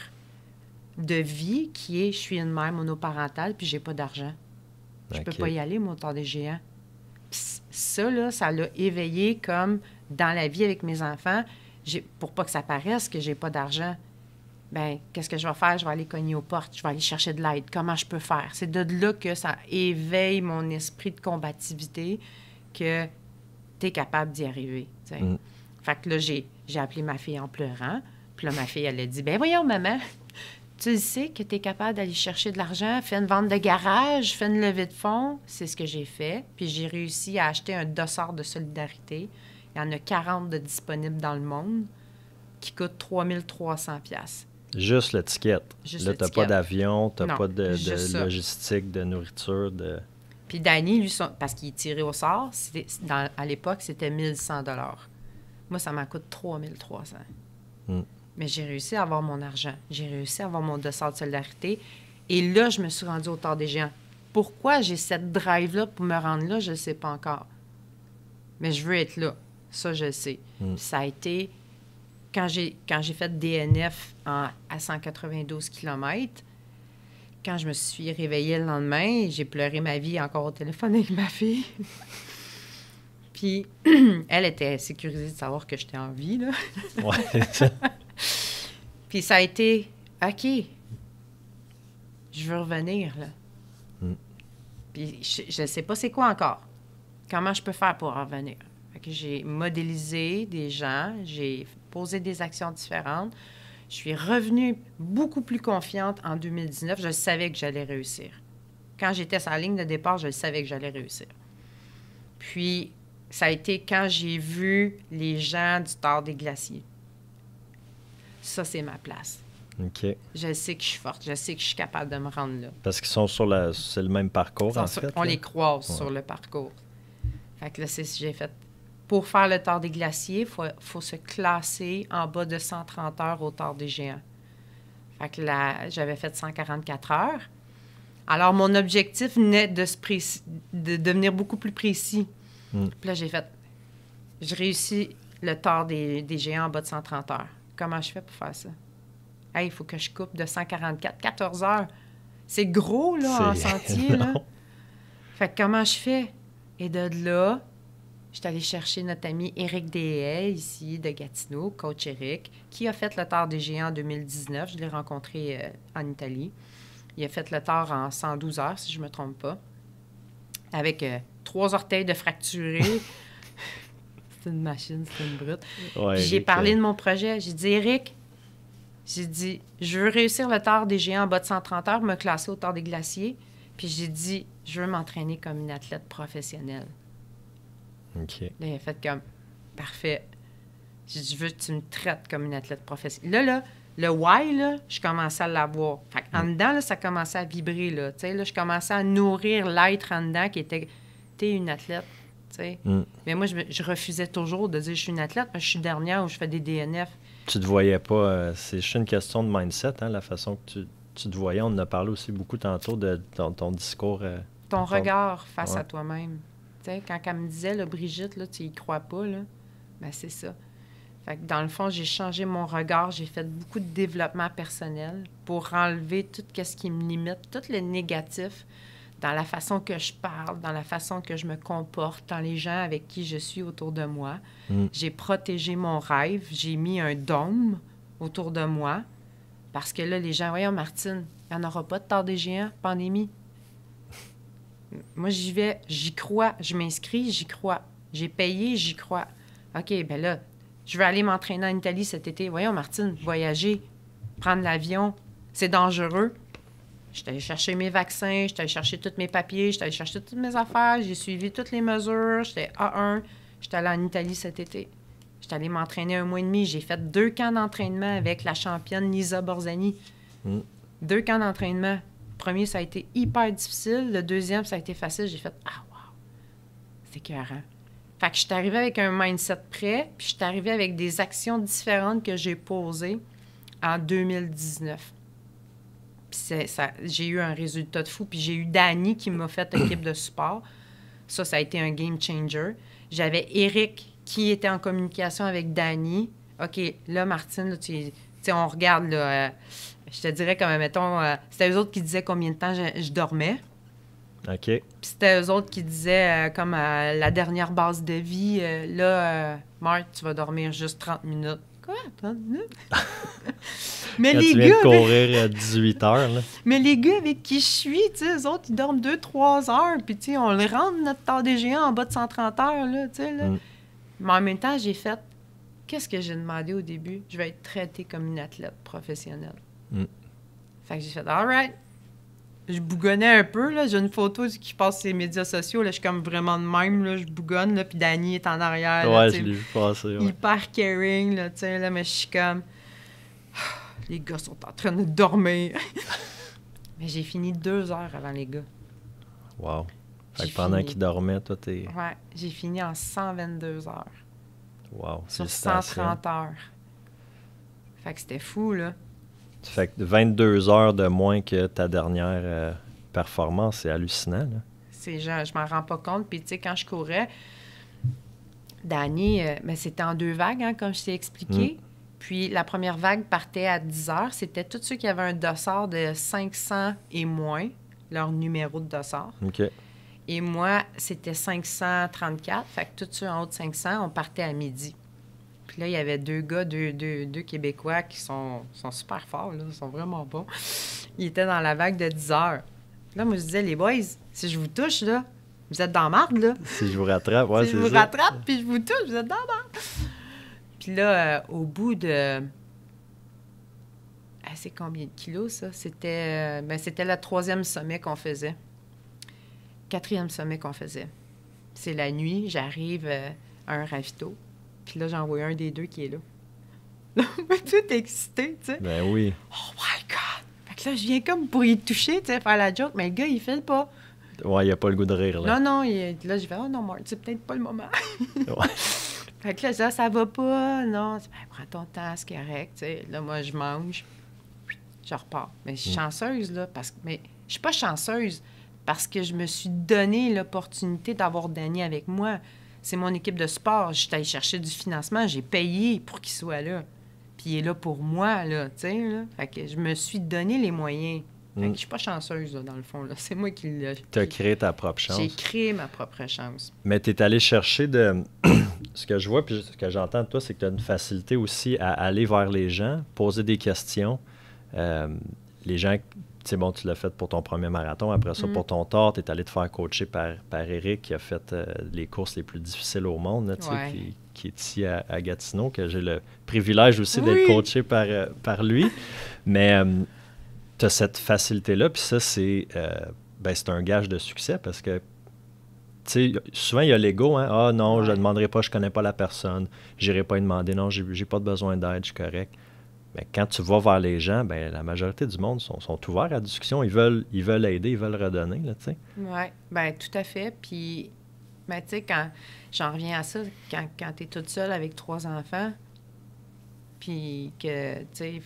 de vie qui est, je suis une mère monoparentale puis j'ai pas d'argent. Je peux pas y aller, moi, au Tour des Géants. Puis ça, là, ça l'a éveillé comme dans la vie avec mes enfants. Pour pas que ça paraisse que j'ai pas d'argent, bien, qu'est-ce que je vais faire? Je vais aller cogner aux portes, je vais aller chercher de l'aide. Comment je peux faire? C'est de là que ça éveille mon esprit de combativité que tu es capable d'y arriver. Fait que là, j'ai appelé ma fille en pleurant. Puis là, ma fille, elle a dit, ben voyons, maman, tu sais que tu es capable d'aller chercher de l'argent, fais une vente de garage, fais une levée de fonds. C'est ce que j'ai fait. Puis j'ai réussi à acheter un dossard de solidarité. Il y en a 40 de disponibles dans le monde qui coûtent 3300 $. Juste l'étiquette. Là, tu n'as pas d'avion, tu n'as pas de logistique, de nourriture. Puis Dany, lui, parce qu'il est tiré au sort, à l'époque, c'était 1100 $. Moi, ça m'en coûte 3300 $. Mais j'ai réussi à avoir mon argent. J'ai réussi à avoir mon dossard de solidarité. Et là, je me suis rendue au Tour des Géants. Pourquoi j'ai cette drive-là pour me rendre là, je ne sais pas encore. Mais je veux être là. Ça, je le sais. Ça a été... Quand j'ai fait DNF à 192 km, quand je me suis réveillée le lendemain, j'ai pleuré ma vie encore au téléphone avec ma fille. Puis, elle était sécurisée de savoir que j'étais en vie, là. Ouais. Puis ça a été, OK, je veux revenir, là. Puis je ne sais pas c'est quoi encore. Comment je peux faire pour revenir? Fait que j'ai modélisé des gens, j'ai posé des actions différentes. Je suis revenue beaucoup plus confiante en 2019. Je savais que j'allais réussir. Quand j'étais sur la ligne de départ, je savais que j'allais réussir. Puis, ça a été quand j'ai vu les gens du Tour des Glaciers. Ça, c'est ma place. OK. Je sais que je suis forte. Je sais que je suis capable de me rendre là. Parce qu'ils sont c'est le même parcours, en fait. On les croise sur le parcours. Fait que là, c'est ce que j'ai fait. Pour faire le Tour des Glaciers, il faut se classer en bas de 130 heures au Tour des Géants. Fait que là, j'avais fait 144 heures. Alors, mon objectif venait de devenir beaucoup plus précis. Puis là, j'ai réussi le Tour des Géants en bas de 130 heures. Comment je fais pour faire ça? Hey, il faut que je coupe de 144, 14 heures. C'est gros, là, en sentier, là. Fait que comment je fais? Et de là, je suis allée chercher notre ami Éric Deshaies, ici, de Gatineau, coach Éric, qui a fait le Tour des Géants en 2019. Je l'ai rencontré en Italie. Il a fait le Tour en 112 heures, si je ne me trompe pas, avec 3 orteils de fracturés. C'est une machine, c'est une brute. Ouais, puis j'ai parlé de mon projet. J'ai dit, Éric, je veux réussir le Tour des Géants en bas de 130 heures, me classer au Tour des Glaciers. Puis j'ai dit, je veux m'entraîner comme une athlète professionnelle. OK. Là, il a fait comme, parfait. J'ai dit, je veux que tu me traites comme une athlète professionnelle. Là, le why, là, je commençais à l'avoir. Fait en dedans, là, ça commençait à vibrer, là. Tu sais, là, je commençais à nourrir l'être en dedans qui était, t'es une athlète, tu sais. Mais moi, je refusais toujours de dire, je suis une athlète, parce que je suis dernière ou je fais des DNF. Tu te voyais pas, c'est juste une question de mindset, hein, la façon que tu te voyais. On en a parlé aussi beaucoup tantôt de ton discours. Ton regard face à toi-même. Tu sais, quand elle me disait, là, Brigitte, là, tu y crois pas, là, ben c'est ça. Fait que dans le fond, j'ai changé mon regard, j'ai fait beaucoup de développement personnel pour enlever tout ce qui me limite, tout le négatif dans la façon que je parle, dans la façon que je me comporte, dans les gens avec qui je suis autour de moi. J'ai protégé mon rêve, j'ai mis un dôme autour de moi parce que là, les gens, voyons, Martine, il n'y en aura pas de tard des géants, pandémie. Moi, j'y vais, j'y crois, je m'inscris, j'y crois. J'ai payé, j'y crois. OK, bien là, je vais aller m'entraîner en Italie cet été. Voyons, Martine, voyager, prendre l'avion, c'est dangereux. J'étais allée chercher mes vaccins, j'étais allée chercher tous mes papiers, j'étais allée chercher toutes mes affaires, j'ai suivi toutes les mesures, j'étais A1. J'étais allée en Italie cet été. J'étais allée m'entraîner 1 mois et demi. J'ai fait 2 camps d'entraînement avec la championne Lisa Borzani. 2 camps d'entraînement. Le premier, ça a été hyper difficile. Le deuxième, ça a été facile. J'ai fait « Ah, wow! C'est écœurant. » Fait que je suis arrivée avec un mindset prêt, puis je suis arrivée avec des actions différentes que j'ai posées en 2019. Puis j'ai eu un résultat de fou. Puis j'ai eu Dani qui m'a fait équipe de support. Ça a été un game changer. J'avais Eric qui était en communication avec Dani. OK, là, Martine, là, tu sais, on regarde, là, je te dirais comme, mettons, c'était eux autres qui disaient combien de temps je dormais. OK. Puis c'était eux autres qui disaient, comme la dernière base de vie, Marthe, tu vas dormir juste 30 minutes. Quoi, 30 minutes? Mais quand les tu viens gars, de courir à 18 heures, là. Mais les gars avec qui je suis, tu sais, eux autres, ils dorment 2-3 heures, puis tu sais, on les rend notre temps des géants en bas de 130 heures, là, tu sais, là. Mais en même temps, j'ai fait, qu'est-ce que j'ai demandé au début? Je vais être traitée comme une athlète professionnelle. Fait que j'ai fait, all right. Je bougonnais un peu, là. J'ai une photo qui passe sur les médias sociaux, là. Je suis comme vraiment de même, là. Je bougonne, là. Puis Dani est en arrière, là, ouais, je l'ai vu passer, ouais. Hyper caring, là, tu sais, là. Mais je suis comme... Les gars sont en train de dormir. Mais j'ai fini 2 heures avant les gars. Wow. Fait que pendant qu'ils dormaient, toi, t'es... Ouais, j'ai fini en 122 heures. Wow, sur 130 heures. Fait que c'était fou, là. Fait que 22 heures de moins que ta dernière performance, c'est hallucinant, là. Je m'en rends pas compte. Puis, tu sais, quand je courais, Dani, mais c'était en 2 vagues, hein, comme je t'ai expliqué. Puis, la première vague partait à 10 heures. C'était tous ceux qui avaient un dossard de 500 et moins, leur numéro de dossard. OK. Et moi, c'était 534. Fait que tous ceux en haut de 500, on partait à midi. Puis là, il y avait 2 gars, deux Québécois qui sont super forts, là. Ils sont vraiment bons. Ils étaient dans la vague de 10 heures. Là, moi, je disais, les boys, si je vous touche, là, vous êtes dans la marde, là. Si je vous rattrape, ouais, c'est ça. Si je vous rattrape, puis je vous touche, vous êtes dans la marde. Puis là, au bout de... c'est combien de kilos, ça? C'était le 3e sommet qu'on faisait. 4e sommet qu'on faisait. C'est la nuit, j'arrive à un ravito. Puis là, j'en vois un des 2 qui est là. Là, tout excité, tu sais. Ben oui. Oh my God! Fait que là, je viens comme pour y toucher, tu sais, faire la joke, mais le gars, il fait pas. Ouais, il a pas le goût de rire, là. Non, là, je fais, oh non, Marthe, c'est peut-être pas le moment. Ouais. Fait que là, ça va pas, non. Prends ton temps, c'est correct, tu sais. Là, moi, je mange, je repars. Mais je suis chanceuse, là, mais je suis pas chanceuse parce que je me suis donné l'opportunité d'avoir Dani avec moi. C'est mon équipe de sport. Je suis allée chercher du financement. J'ai payé pour qu'il soit là. Puis il est là pour moi, là, tu sais, là. Fait que je me suis donné les moyens. Fait que je suis pas chanceuse, là, dans le fond, là. C'est moi qui l'ai... Tu as créé ta propre chance. J'ai créé ma propre chance. Mais tu es allé chercher de... Ce que je vois, puis ce que j'entends de toi, c'est que tu as une facilité aussi à aller vers les gens, poser des questions. Les gens... C'est bon, tu l'as fait pour ton premier marathon. Après ça, pour ton tort, tu es allé te faire coacher par Eric, qui a fait les courses les plus difficiles au monde, là, Ouais. qui est ici à Gatineau, que j'ai le privilège aussi d'être coaché par lui. Mais tu as cette facilité-là, puis ça, c'est un gage de succès parce que tu sais, souvent, il y a l'ego, hein. Ah non, Ouais. je ne demanderai pas, je ne connais pas la personne. Je n'irai pas lui demander. Non, j'ai pas de besoin d'aide, je suis correct. Mais quand tu vas vers les gens, ben la majorité du monde sont ouverts à la discussion. Ils veulent aider, ils veulent redonner, là, tu sais. Oui, bien, tout à fait. Puis, ben, tu sais, quand j'en reviens à ça, quand tu es toute seule avec 3 enfants, puis que, tu sais,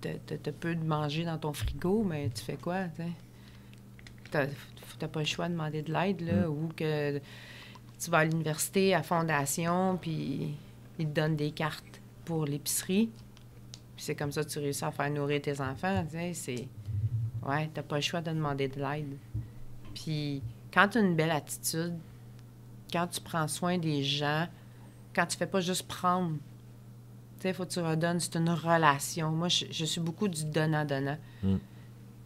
t'as peu de manger dans ton frigo, mais tu fais quoi, tu sais? T'as pas le choix de demander de l'aide, là, ou que tu vas à l'université, à fondation, puis ils te donnent des cartes pour l'épicerie. Puis c'est comme ça que tu réussis à faire nourrir tes enfants, tu sais, c'est... Ouais, t'as pas le choix de demander de l'aide. Puis quand tu as une belle attitude, quand tu prends soin des gens, quand tu fais pas juste prendre, tu sais, il faut que tu redonnes, c'est une relation. Moi, je suis beaucoup du donnant-donnant. Mm. Tu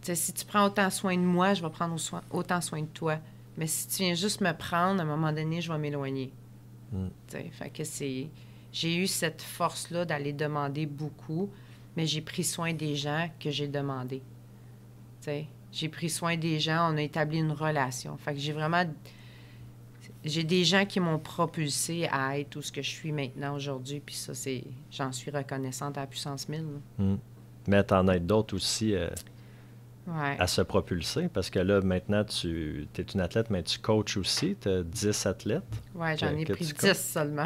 sais, si tu prends autant soin de moi, je vais prendre autant soin de toi. Mais si tu viens juste me prendre, à un moment donné, je vais m'éloigner. Mm. Tu sais, fait que c'est... J'ai eu cette force-là d'aller demander beaucoup, mais j'ai pris soin des gens que j'ai demandé. Tu sais, j'ai pris soin des gens, on a établi une relation. Fait que j'ai vraiment... J'ai des gens qui m'ont propulsé à être où ce que je suis maintenant aujourd'hui, puis ça, c'est... J'en suis reconnaissante à la puissance 1000. Là. Mm. Mais t'en aides d'autres aussi Ouais. à se propulser, parce que là, maintenant, tu es une athlète, mais tu coaches aussi. Tu as 10 athlètes. Ouais, j'en ai que pris tu 10 seulement.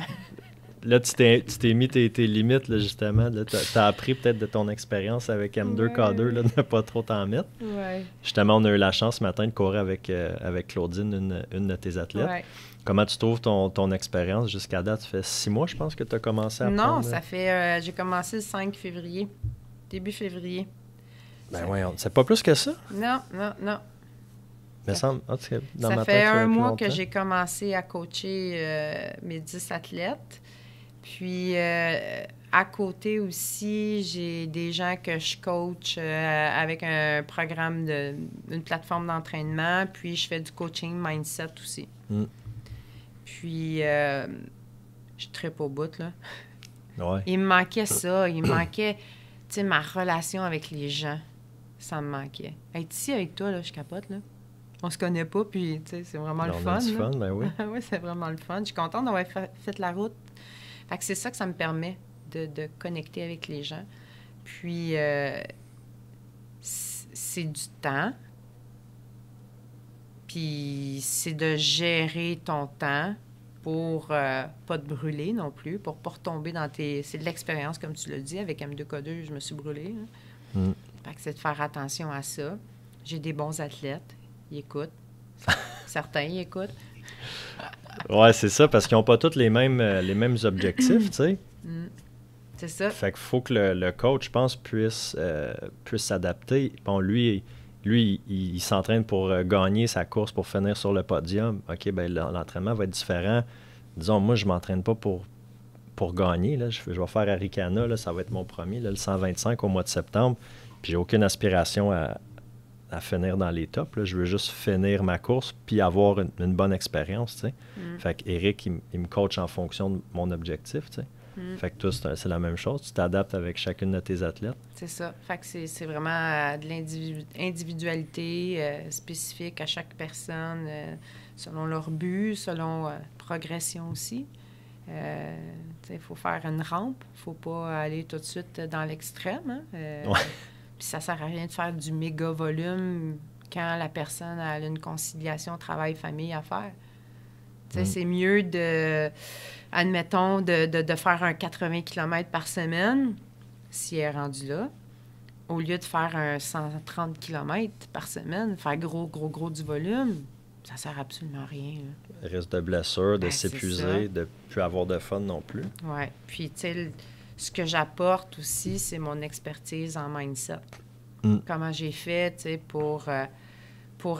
Là, tu t'es mis tes limites, là, justement. Là, t'as appris peut-être de ton expérience avec M2K2 là, de ne pas trop t'en mettre. Ouais. Justement, on a eu la chance ce matin de courir avec Claudine, une de tes athlètes. Ouais. Comment tu trouves ton expérience jusqu'à date? Ça fait 6 mois, je pense, que tu as commencé à Non, prendre, ça fait... j'ai commencé le 5 février. Début février. Ben oui, c'est pas plus que ça. Non, non, non. Mais ça, en tout cas, dans Ça ma fait tête, un plus mois que longtemps. j'ai commencé à coacher mes 10 athlètes. Puis, à côté aussi, j'ai des gens que je coach avec un programme une plateforme d'entraînement. Puis, je fais du coaching mindset aussi. Mm. Puis, je trippe au bout, là. Ouais. Il me manquait ça. Il me manquait, tu sais, ma relation avec les gens. Ça me manquait. Être ici avec toi, là, je capote, là. On se connaît pas, puis, tu sais, c'est vraiment le On fun. a du là. fun, ben oui. Oui, c'est vraiment le fun. Je suis contente d'avoir fait la route. Fait que c'est ça que ça me permet de connecter avec les gens. Puis, c'est du temps. Puis, c'est de gérer ton temps pour pas te brûler non plus, pour pas retomber dans tes... C'est de l'expérience, comme tu l'as dit. Avec M2K2, je me suis brûlée. Hein. Mm. Fait que c'est de faire attention à ça. J'ai des bons athlètes. Ils écoutent. Certains, ils écoutent. Ouais, c'est ça, parce qu'ils n'ont pas tous les mêmes objectifs, tu sais. Mm. C'est ça. Fait qu'il faut que le coach, je pense, puisse s'adapter. Bon, lui il s'entraîne pour gagner sa course, pour finir sur le podium. OK, ben l'entraînement va être différent. Disons, moi, je ne m'entraîne pas pour gagner. Là. Je vais faire Arikana, là, ça va être mon premier, là, le 125 au mois de septembre. Puis j'ai aucune aspiration à finir dans les tops. Là. Je veux juste finir ma course puis avoir une bonne expérience, tu sais. Mm. Fait qu'Éric, il me coach en fonction de mon objectif, tu sais. Mm. Fait que toi, c'est la même chose. Tu t'adaptes avec chacune de tes athlètes. C'est ça. Fait que c'est vraiment de l'individualité spécifique à chaque personne, selon leur but, selon progression aussi. Il faut faire une rampe. Il ne faut pas aller tout de suite dans l'extrême. Hein? Ouais. Puis ça ne sert à rien de faire du méga volume quand la personne a une conciliation travail-famille à faire. C'est mieux admettons, de faire un 80 km par semaine, si elle est rendue là, au lieu de faire un 130 km par semaine, faire gros du volume, ça sert absolument à rien. Là. Risque de blessure, de Ben, c'est s'épuiser, ça. de plus avoir de fun non plus. Oui. Puis, tu sais, ce que j'apporte aussi, c'est mon expertise en mindset. Mm. Comment j'ai fait, tu sais, pour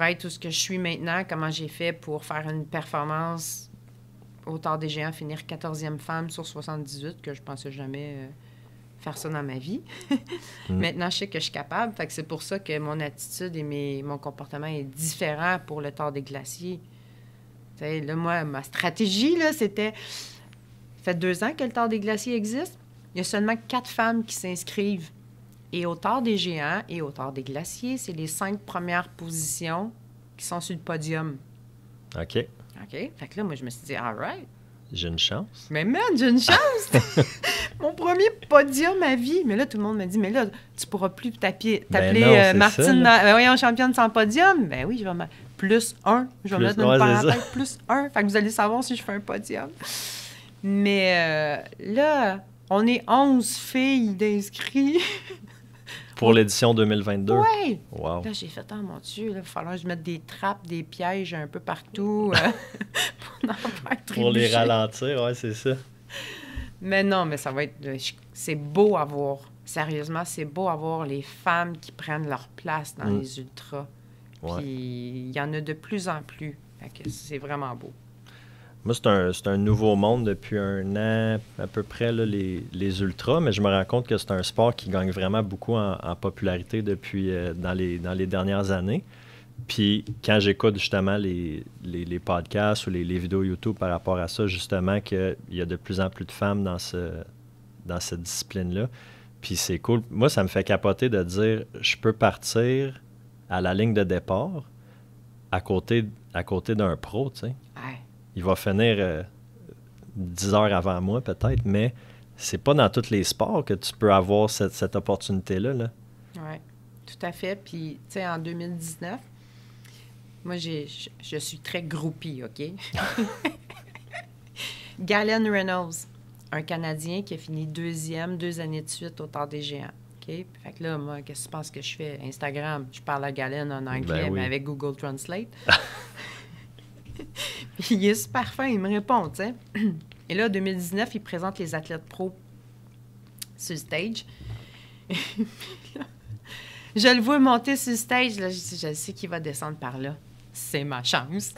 être où ce que je suis maintenant, comment j'ai fait pour faire une performance au Tard des Géants, finir 14e femme sur 78, que je pensais jamais faire ça dans ma vie. Maintenant, je sais que je suis capable. Fait que c'est pour ça que mon attitude et mon comportement est différent pour le Tard des Glaciers. Tu sais, là, moi, ma stratégie, là, c'était... Ça fait 2 ans que le Tard des Glaciers existe. Il y a seulement 4 femmes qui s'inscrivent. Et au Tard des Géants et au Tard des Glaciers, c'est les 5 premières positions qui sont sur le podium. OK. OK. Fait que là, moi, je me suis dit, all right. J'ai une chance. Mais man, j'ai une chance! Mon premier podium à vie. Mais là, tout le monde me dit, mais là, tu pourras plus t'appeler non, Martine, ça, voyons, championne sans podium. Ben oui, je vais mettre plus 1. Je vais mettre une parenthèse, plus 1. Fait que vous allez savoir si je fais un podium. Mais là, on est 11 filles d'inscrits. Pour l'édition 2022? Oui! Wow. Là, j'ai fait, oh mon Dieu, il va falloir que je mette des trappes, des pièges un peu partout pour en faire trébucher. Pour les ralentir, oui, c'est ça. Mais non, mais ça va être... C'est beau à voir. Sérieusement, c'est beau à voir les femmes qui prennent leur place dans les ultras. Ouais. Puis il y en a de plus en plus. Fait que c'est vraiment beau. Moi, c'est un nouveau monde depuis un an à peu près, là, les ultras, mais je me rends compte que c'est un sport qui gagne vraiment beaucoup en popularité depuis dans les dernières années. Puis quand j'écoute justement les podcasts ou les vidéos YouTube par rapport à ça, justement, qu'il y a de plus en plus de femmes dans cette discipline-là. Puis c'est cool. Moi, ça me fait capoter de dire, je peux partir à la ligne de départ à côté d'un pro, tu sais. Ouais. Il va finir 10 heures avant moi, peut-être, mais c'est pas dans tous les sports que tu peux avoir cette opportunité-là. Là. Oui, tout à fait. Puis, tu sais, en 2019, moi, je suis très groupie, OK? Galen Reynolds, un Canadien qui a fini 2e 2 années de suite au Tour des Géants. OK? Fait que là, moi, qu'est-ce que tu penses que je fais? Instagram, je parle à Galen en anglais, oui. mais avec Google Translate. Puis il est super fin, il me répond, tu sais. Et là, en 2019, il présente les athlètes pros sur le stage. Je le vois monter sur le stage, là, je sais qu'il va descendre par là. C'est ma chance.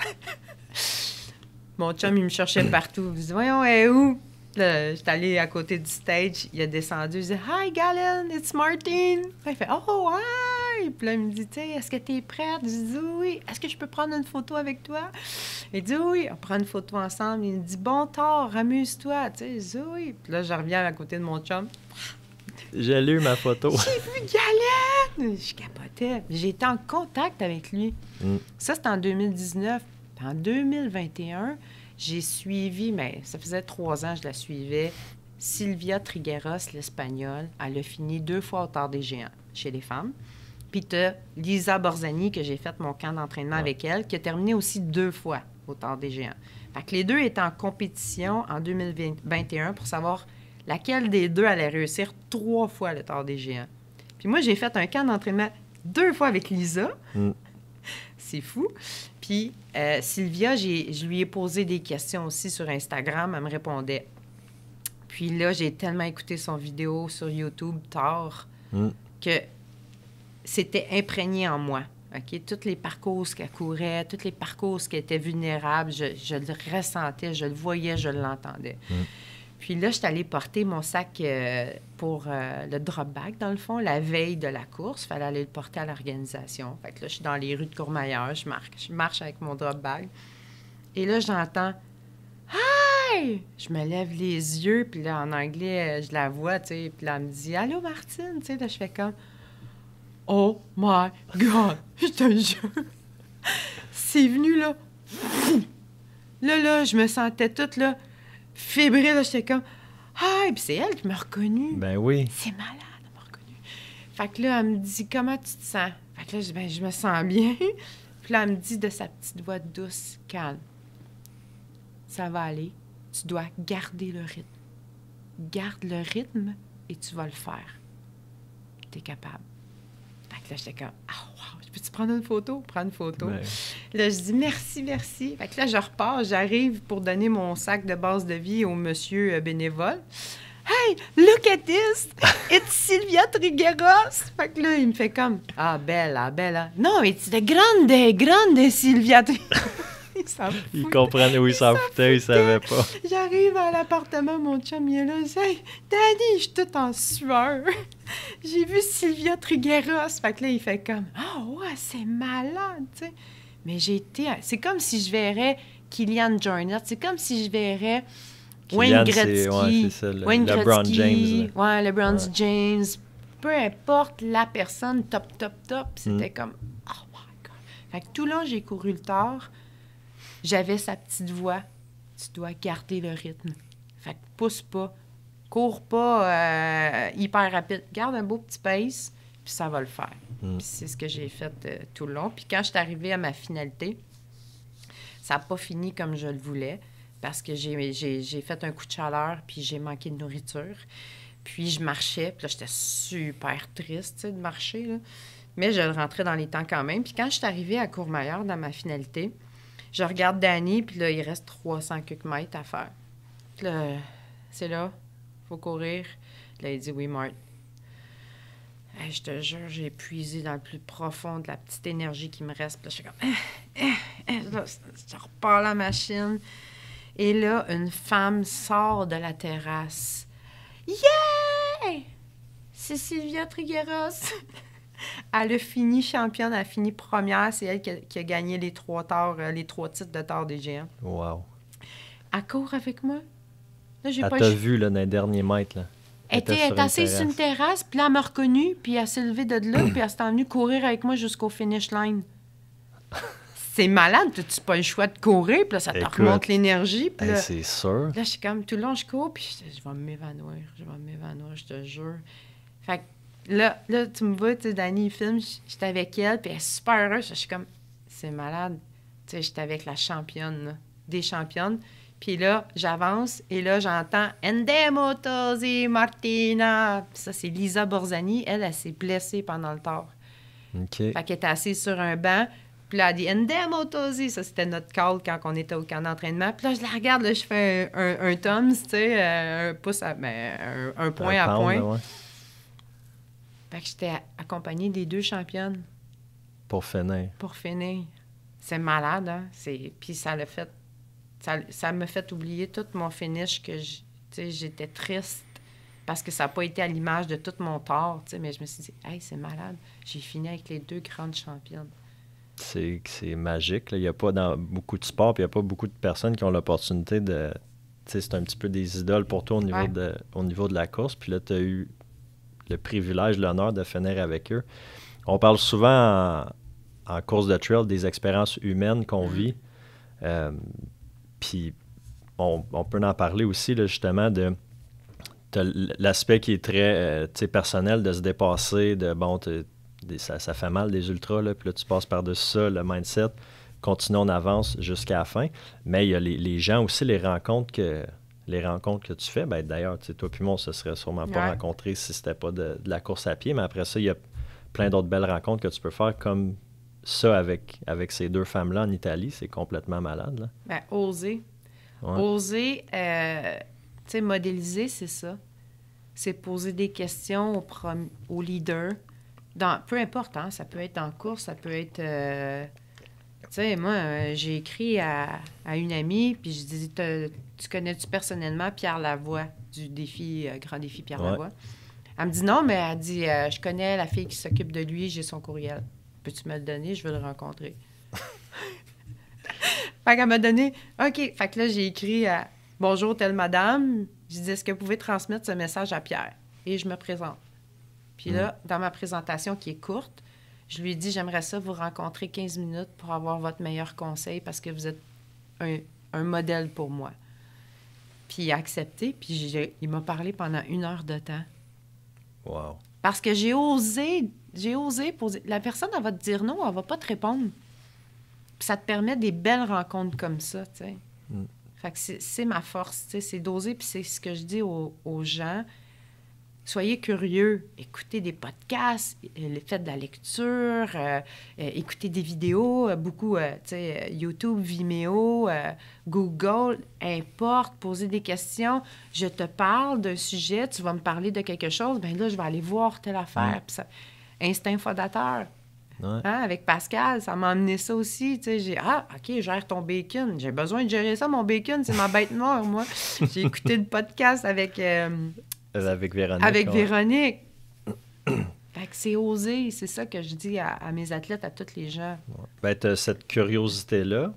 Mon chum, il me cherchait partout. Je dis, voyons, elle est où? Là, j'étais allée à côté du stage, il a descendu, je dis, hi Galen, it's Martin. Il fait, oh, hi! Puis là, il me dit, tu sais, est-ce que tu es prête? Je dis, oui. Est-ce que je peux prendre une photo avec toi? Il dit, oui. On prend une photo ensemble. Il me dit, bon tort, amuse-toi. Tu sais, je dis, oui. Puis là, je reviens à côté de mon chum. J'ai lu ma photo. J'ai vu Galen! Je capotais. J'ai été en contact avec lui. Ça, c'était en 2019. Puis en 2021, j'ai suivi, mais ça faisait 3 ans que je la suivais, Sylvia Trigueros, l'Espagnole. Elle a fini 2 fois au Tour des Géants chez les femmes. Puis tu as Lisa Borzani, que j'ai fait mon camp d'entraînement avec elle, qui a terminé aussi 2 fois au Tour des Géants. Fait que les deux étaient en compétition en 2021 pour savoir laquelle des deux allait réussir 3 fois le Tour des Géants. Puis moi, j'ai fait un camp d'entraînement 2 fois avec Lisa. C'est fou. Puis Sylvia, je lui ai posé des questions aussi sur Instagram. Elle me répondait. Puis là, j'ai tellement écouté son vidéo sur YouTube tard que c'était imprégné en moi. OK? Tous les parcours qu'elle courait, tous les parcours qu'elle était vulnérable, je le ressentais, je le voyais, je l'entendais. Puis là, je suis allée porter mon sac pour le drop bag, dans le fond, la veille de la course. Il fallait aller le porter à l'organisation. Fait que là, je suis dans les rues de Courmayeur, je marche avec mon drop bag. Et là, j'entends « Hi! » Je me lève les yeux, puis là, en anglais, je la vois, tu sais. Puis là, elle me dit « Allô, Martine? » Tu sais, là, je fais comme « Oh my God! » Je te jure! C'est venu, là. Là, je me sentais toute, là, fébrile, là, j'étais comme « Ah! » Puis c'est elle qui m'a reconnue. Ben oui. C'est malade, elle m'a reconnue. Fait que là, elle me dit « Comment tu te sens? » Fait que là, je dis « Ben, je me sens bien. » Puis là, elle me dit de sa petite voix douce, « Calme. Ça va aller. Tu dois garder le rythme. Garde le rythme et tu vas le faire. Tu es capable. » Fait que là, j'étais comme « Ah, wow! Peux-tu prendre une photo? » Prends une photo. Ben. Là, je dis « Merci, merci. » Fait que là, je repars. J'arrive pour donner mon sac de base de vie au monsieur bénévole. « Hey, look at this! It's Sylvia Trigueros! » Fait que là, il me fait comme « Ah, bella, bella. »« No, it's the grande Sylvia Trigueros. » Il comprenait où il s'en foutait, il savait pas. J'arrive à l'appartement, mon chum, il est là. Je dis, « Hey, Daddy, je suis toute en sueur. J'ai vu Sylvia Trigueros. » Fait que là, il fait comme « Ah, ouais, c'est malade, tu sais. » Mais j'ai été... C'est comme si je verrais Kylian Jornet. C'est comme si je verrais Wayne Gretzky. C'est ça, Wayne LeBron Gretzky. James. Ouais, LeBron James. Peu importe la personne, top. C'était comme « Oh my God. » Fait que tout là, j'ai couru le tard. j'avais sa petite voix. Tu dois garder le rythme. Fait que pousse pas. Cours pas hyper rapide. Garde un beau petit pace, puis ça va le faire. Puis c'est ce que j'ai fait tout le long. Puis quand je suis arrivée à ma finalité, ça n'a pas fini comme je le voulais parce que j'ai fait un coup de chaleur puis j'ai manqué de nourriture. Puis je marchais, puis là, j'étais super triste, tu sais, de marcher, là. Mais je le rentrais dans les temps quand même. Puis quand je suis arrivée à Courmayeur, dans ma finalité, je regarde Danny, puis là, il reste 300 quelques mètres à faire. Puis là, c'est là, faut courir. Là, il dit, oui, Marthe. Hey, je te jure, j'ai épuisé dans le plus profond de la petite énergie qui me reste. Puis là, je suis comme, là, je repars la machine. Et là, une femme sort de la terrasse. Yeah! C'est Sylvia Trigueros. Elle a fini championne, elle a fini première. C'est elle qui a gagné les 3 titres de tard des géants. Wow. Elle court avec moi. Là, Elle t'a vu là, dans les derniers mètres. Là. Elle était assise sur une terrasse, puis là, elle m'a reconnue, puis elle s'est levée de là, puis elle s'est venue courir avec moi jusqu'au finish line. C'est malade, t'as-tu pas le choix de courir, puis là, ça te remonte l'énergie. Puis là, c'est sûr. Là, je suis comme, tout le long, je cours, puis je vais m'évanouir, je te jure. Fait que là, tu me vois, tu sais, Dani, il filme, j'étais avec elle, puis elle est super heureuse. Je suis comme, c'est malade. Tu sais, j'étais avec la championne, là, des championnes. Puis là, j'avance, et là, j'entends « Andiamo Tosi Martina ». Puis ça, c'est Lisa Borzani. Elle s'est blessée pendant le tard. OK. Fait qu'elle était assise sur un banc. Puis là, elle dit « Andiamo Tosi ». Ça, c'était notre call quand on était au camp d'entraînement. Puis là, je la regarde, là, je fais un thumbs, tu sais, un pouce, un point à point. Ouais. Fait que j'étais accompagnée des 2 championnes. Pour finir. C'est malade, hein? Puis ça l'a fait... Ça m'a fait oublier tout mon finish que j'étais triste parce que ça n'a pas été à l'image de tout mon tort, mais je me suis dit, hey, c'est malade, j'ai fini avec les 2 grandes championnes. C'est magique. Là. Il n'y a pas dans beaucoup de sports, puis il n'y a pas beaucoup de personnes qui ont l'opportunité de... C'est un petit peu des idoles pour toi au niveau de la course, puis là, tu as eu le privilège, l'honneur de finir avec eux. On parle souvent en course de trail des expériences humaines qu'on vit. Puis on peut en parler aussi, là, justement, de l'aspect qui est très personnel, de se dépasser, de bon, ça fait mal des ultras, là, puis là, tu passes par-dessus ça, le mindset, continue, on avance jusqu'à la fin. Mais il y a les gens aussi, les rencontres que tu fais. Ben, d'ailleurs, toi puis moi, on se serait sûrement pas rencontrés si c'était pas de la course à pied, mais après ça, il y a plein d'autres belles rencontres que tu peux faire, comme ça avec ces 2 femmes-là en Italie. C'est complètement malade, là. Ben, oser. Ouais. Oser, tu sais, modéliser, c'est ça. C'est poser des questions au leader. Peu importe, hein, ça peut être en course, ça peut être... tu sais, moi, j'ai écrit à une amie, puis je dis, tu connais-tu personnellement Pierre Lavoie du Grand Défi Pierre Lavoie? Elle me dit non, mais elle dit, je connais la fille qui s'occupe de lui, j'ai son courriel. Peux-tu me le donner? Je veux le rencontrer. Fait qu'elle m'a donné, OK. Fait que là, j'ai écrit à bonjour, telle madame. Je dis, est-ce que vous pouvez transmettre ce message à Pierre? Et je me présente. Puis là, dans ma présentation qui est courte, je lui ai dit, j'aimerais ça vous rencontrer 15 minutes pour avoir votre meilleur conseil parce que vous êtes un modèle pour moi. Puis il a accepté, puis il m'a parlé pendant 1 heure de temps. Wow. Parce que j'ai osé poser... La personne, elle va te dire non, elle va pas te répondre. Puis ça te permet des belles rencontres comme ça, tu sais. Fait que c'est ma force, tu sais, c'est d'oser, puis c'est ce que je dis aux gens. Soyez curieux, écoutez des podcasts, faites de la lecture, écoutez des vidéos, beaucoup, tu sais, YouTube, Vimeo, Google, importe, posez des questions. Je te parle d'un sujet, tu vas me parler de quelque chose, bien là, je vais aller voir telle affaire. Puis ça, instinct fondateur. Hein, avec Pascal, ça m'a amené ça aussi. Tu sais, OK, gère ton bacon. J'ai besoin de gérer ça, mon bacon, c'est ma bête noire, moi. J'ai écouté le podcast avec Véronique. Avec Véronique. Fait que c'est osé, c'est ça que je dis à mes athlètes, à tous les gens. Ben, tu as cette curiosité-là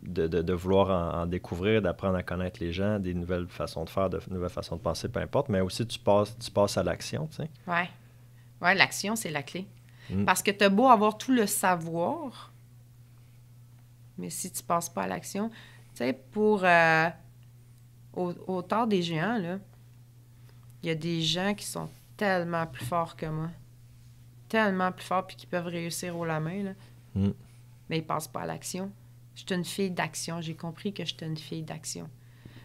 de vouloir en découvrir, d'apprendre à connaître les gens, des nouvelles façons de faire, de nouvelles façons de penser, peu importe, mais aussi tu passes à l'action, tu sais. Ouais, l'action, c'est la clé. Parce que tu as beau avoir tout le savoir, Mais si tu passes pas à l'action, tu sais, pour au tort des géants, là, il y a des gens qui sont tellement plus forts que moi. Tellement plus forts puis qui peuvent réussir haut la main, là. Mais ils passent pas à l'action. Je suis une fille d'action. J'ai compris que je suis une fille d'action.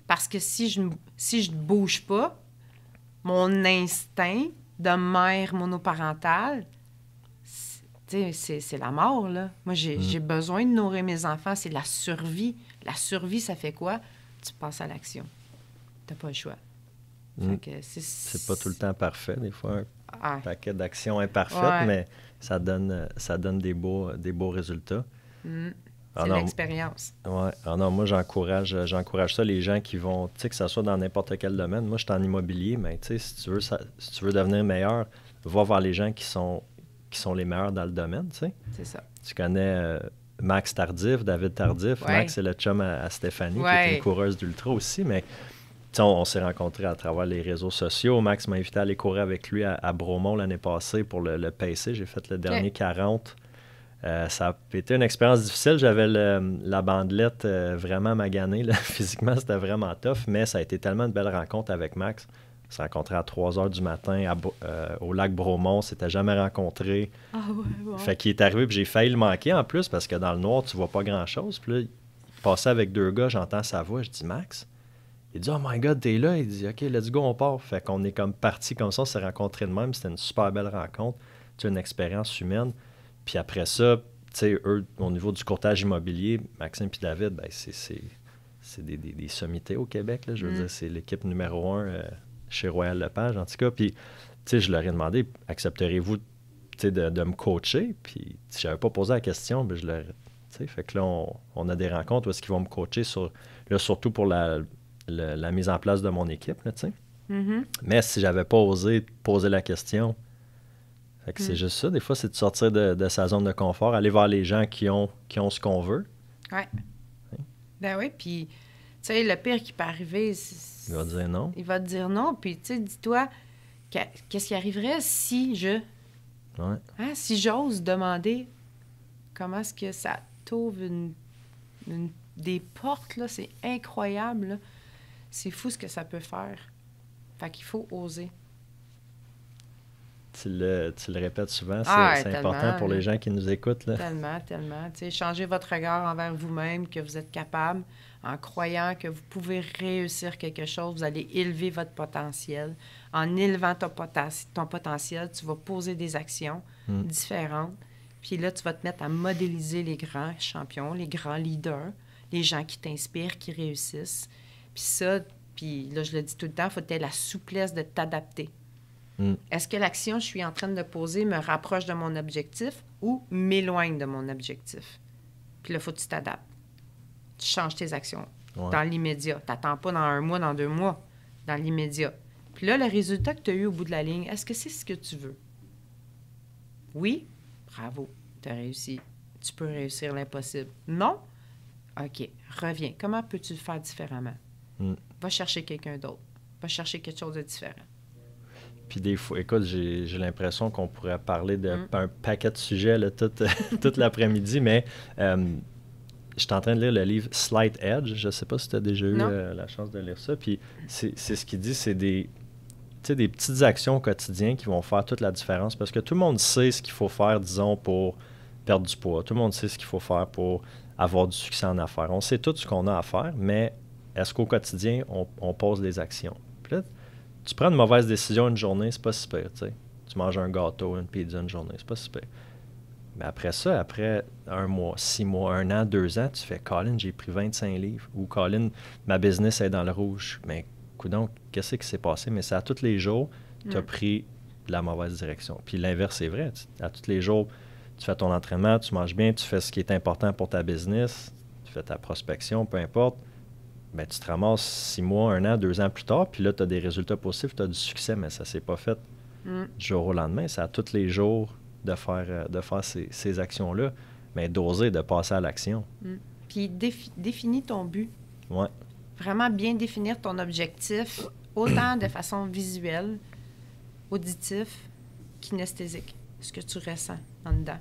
Parce que si je ne bouge pas, mon instinct de mère monoparentale, c'est la mort, là. Moi, j'ai besoin de nourrir mes enfants. C'est la survie. La survie, ça fait quoi? Tu passes à l'action. Tu n'as pas le choix. Fait que c'est pas tout le temps parfait. Des fois, un paquet d'actions imparfaites, Ouais. mais ça donne des beaux résultats. C'est l'expérience. Oui. Ah non, moi, j'encourage ça, les gens qui vont, tu sais, que ça soit dans n'importe quel domaine. Moi, je suis en immobilier, mais tu sais, si tu veux devenir meilleur, va voir les gens qui sont les meilleurs dans le domaine, tu sais. C'est ça. Tu connais Max Tardif, David Tardif. Ouais. Max, c'est le chum à Stéphanie, qui Ouais. est une coureuse d'ultra aussi, mais tu sais, on s'est rencontrés à travers les réseaux sociaux. Max m'a invité à aller courir avec lui à Bromont l'année passée pour le pacer. J'ai fait le dernier 40. Ça a été une expérience difficile. J'avais la bandelette vraiment maganée. Là. Physiquement, c'était vraiment tough, mais ça a été tellement une belle rencontre avec Max. On s'est rencontrés à 3 heures du matin au lac Bromont. On s'était jamais rencontrés. Ah ouais. Fait qu'il est arrivé, puis j'ai failli le manquer en plus, parce que dans le noir, tu vois pas grand-chose. Puis là, il passait avec 2 gars, j'entends sa voix. Je dis, Max? Il dit, oh my God, t'es là? Il dit, OK, let's go, on part. Fait qu'on est comme parti comme ça, on s'est rencontrés de même. C'était une super belle rencontre. Tu sais, une expérience humaine. Puis après ça, tu sais, eux, au niveau du courtage immobilier, Maxime et David, ben c'est des sommités au Québec. Là, je veux dire, c'est l'équipe numéro 1 chez Royal Lepage, en tout cas. Puis, tu sais, je leur ai demandé, accepteriez-vous de me coacher? Puis, si je n'avais pas posé la question, ben, je leur... Tu sais, fait que là, on a des rencontres où est-ce qu'ils vont me coacher, surtout pour la mise en place de mon équipe, là, tu sais. Mais si j'avais pas osé poser la question... Fait que c'est juste ça. Des fois, c'est de sortir de sa zone de confort, aller voir les gens qui ont ce qu'on veut. Oui. Ben oui, puis, tu sais, le pire qui peut arriver... Il va dire non. Il va te dire non, puis, tu sais, dis-toi, qu'est-ce qui arriverait si je... Ouais. Hein, si j'ose demander comment est-ce que ça t'ouvre des portes, là, c'est incroyable, là. C'est fou ce que ça peut faire. Fait qu'il faut oser. Tu le répètes souvent, c'est important pour les gens qui nous écoutent. Là. Tellement. Tu sais, changez votre regard envers vous-même, que vous êtes capable, en croyant que vous pouvez réussir quelque chose, vous allez élever votre potentiel. En élevant ton potentiel, tu vas poser des actions différentes. Puis là, tu vas te mettre à modéliser les grands champions, les grands leaders, les gens qui t'inspirent, qui réussissent. Puis là, je le dis tout le temps, il faut que tu aies la souplesse de t'adapter. Est-ce que l'action que je suis en train de poser me rapproche de mon objectif ou m'éloigne de mon objectif? Puis là, il faut que tu t'adaptes. Tu changes tes actions dans l'immédiat. Tu n'attends pas dans 1 mois, dans 2 mois, dans l'immédiat. Puis là, le résultat que tu as eu au bout de la ligne, est-ce que c'est ce que tu veux? Oui? Bravo, tu as réussi. Tu peux réussir l'impossible. Non? OK, reviens. Comment peux-tu le faire différemment? Va chercher quelqu'un d'autre. Va chercher quelque chose de différent. Puis des fois, écoute, j'ai l'impression qu'on pourrait parler d'un paquet de sujets là, toute l'après-midi, mais je suis en train de lire le livre Slight Edge. Je ne sais pas si tu as déjà eu la chance de lire ça. Puis c'est ce qu'il dit, c'est des petites actions quotidiennes qui vont faire toute la différence. Parce que tout le monde sait ce qu'il faut faire, disons, pour perdre du poids. Tout le monde sait ce qu'il faut faire pour avoir du succès en affaires. On sait tout ce qu'on a à faire, mais est-ce qu'au quotidien, on pose des actions? Puis là, tu prends une mauvaise décision une journée, c'est pas si pire, tu sais. Tu manges un gâteau, une pizza une journée, c'est pas si pire. Mais après ça, après 1 mois, 6 mois, 1 an, 2 ans, tu fais « Colin, j'ai pris 25 livres. » Ou « Colin, ma business est dans le rouge. » Mais coudonc, qu'est-ce qui s'est passé? Mais c'est à tous les jours, tu as pris la mauvaise direction. Puis l'inverse, c'est vrai. À tous les jours, tu fais ton entraînement, tu manges bien, tu fais ce qui est important pour ta business, tu fais ta prospection, peu importe. Bien, tu te ramasses 6 mois, 1 an, 2 ans plus tard, puis là, tu as des résultats positifs, tu as du succès, mais ça ne s'est pas fait du jour au lendemain. C'est à tous les jours de faire ces actions-là, mais d'oser, de passer à l'action. Puis définis ton but. Ouais. Vraiment bien définir ton objectif, autant de façon visuelle, auditif, kinesthésique, ce que tu ressens en dedans.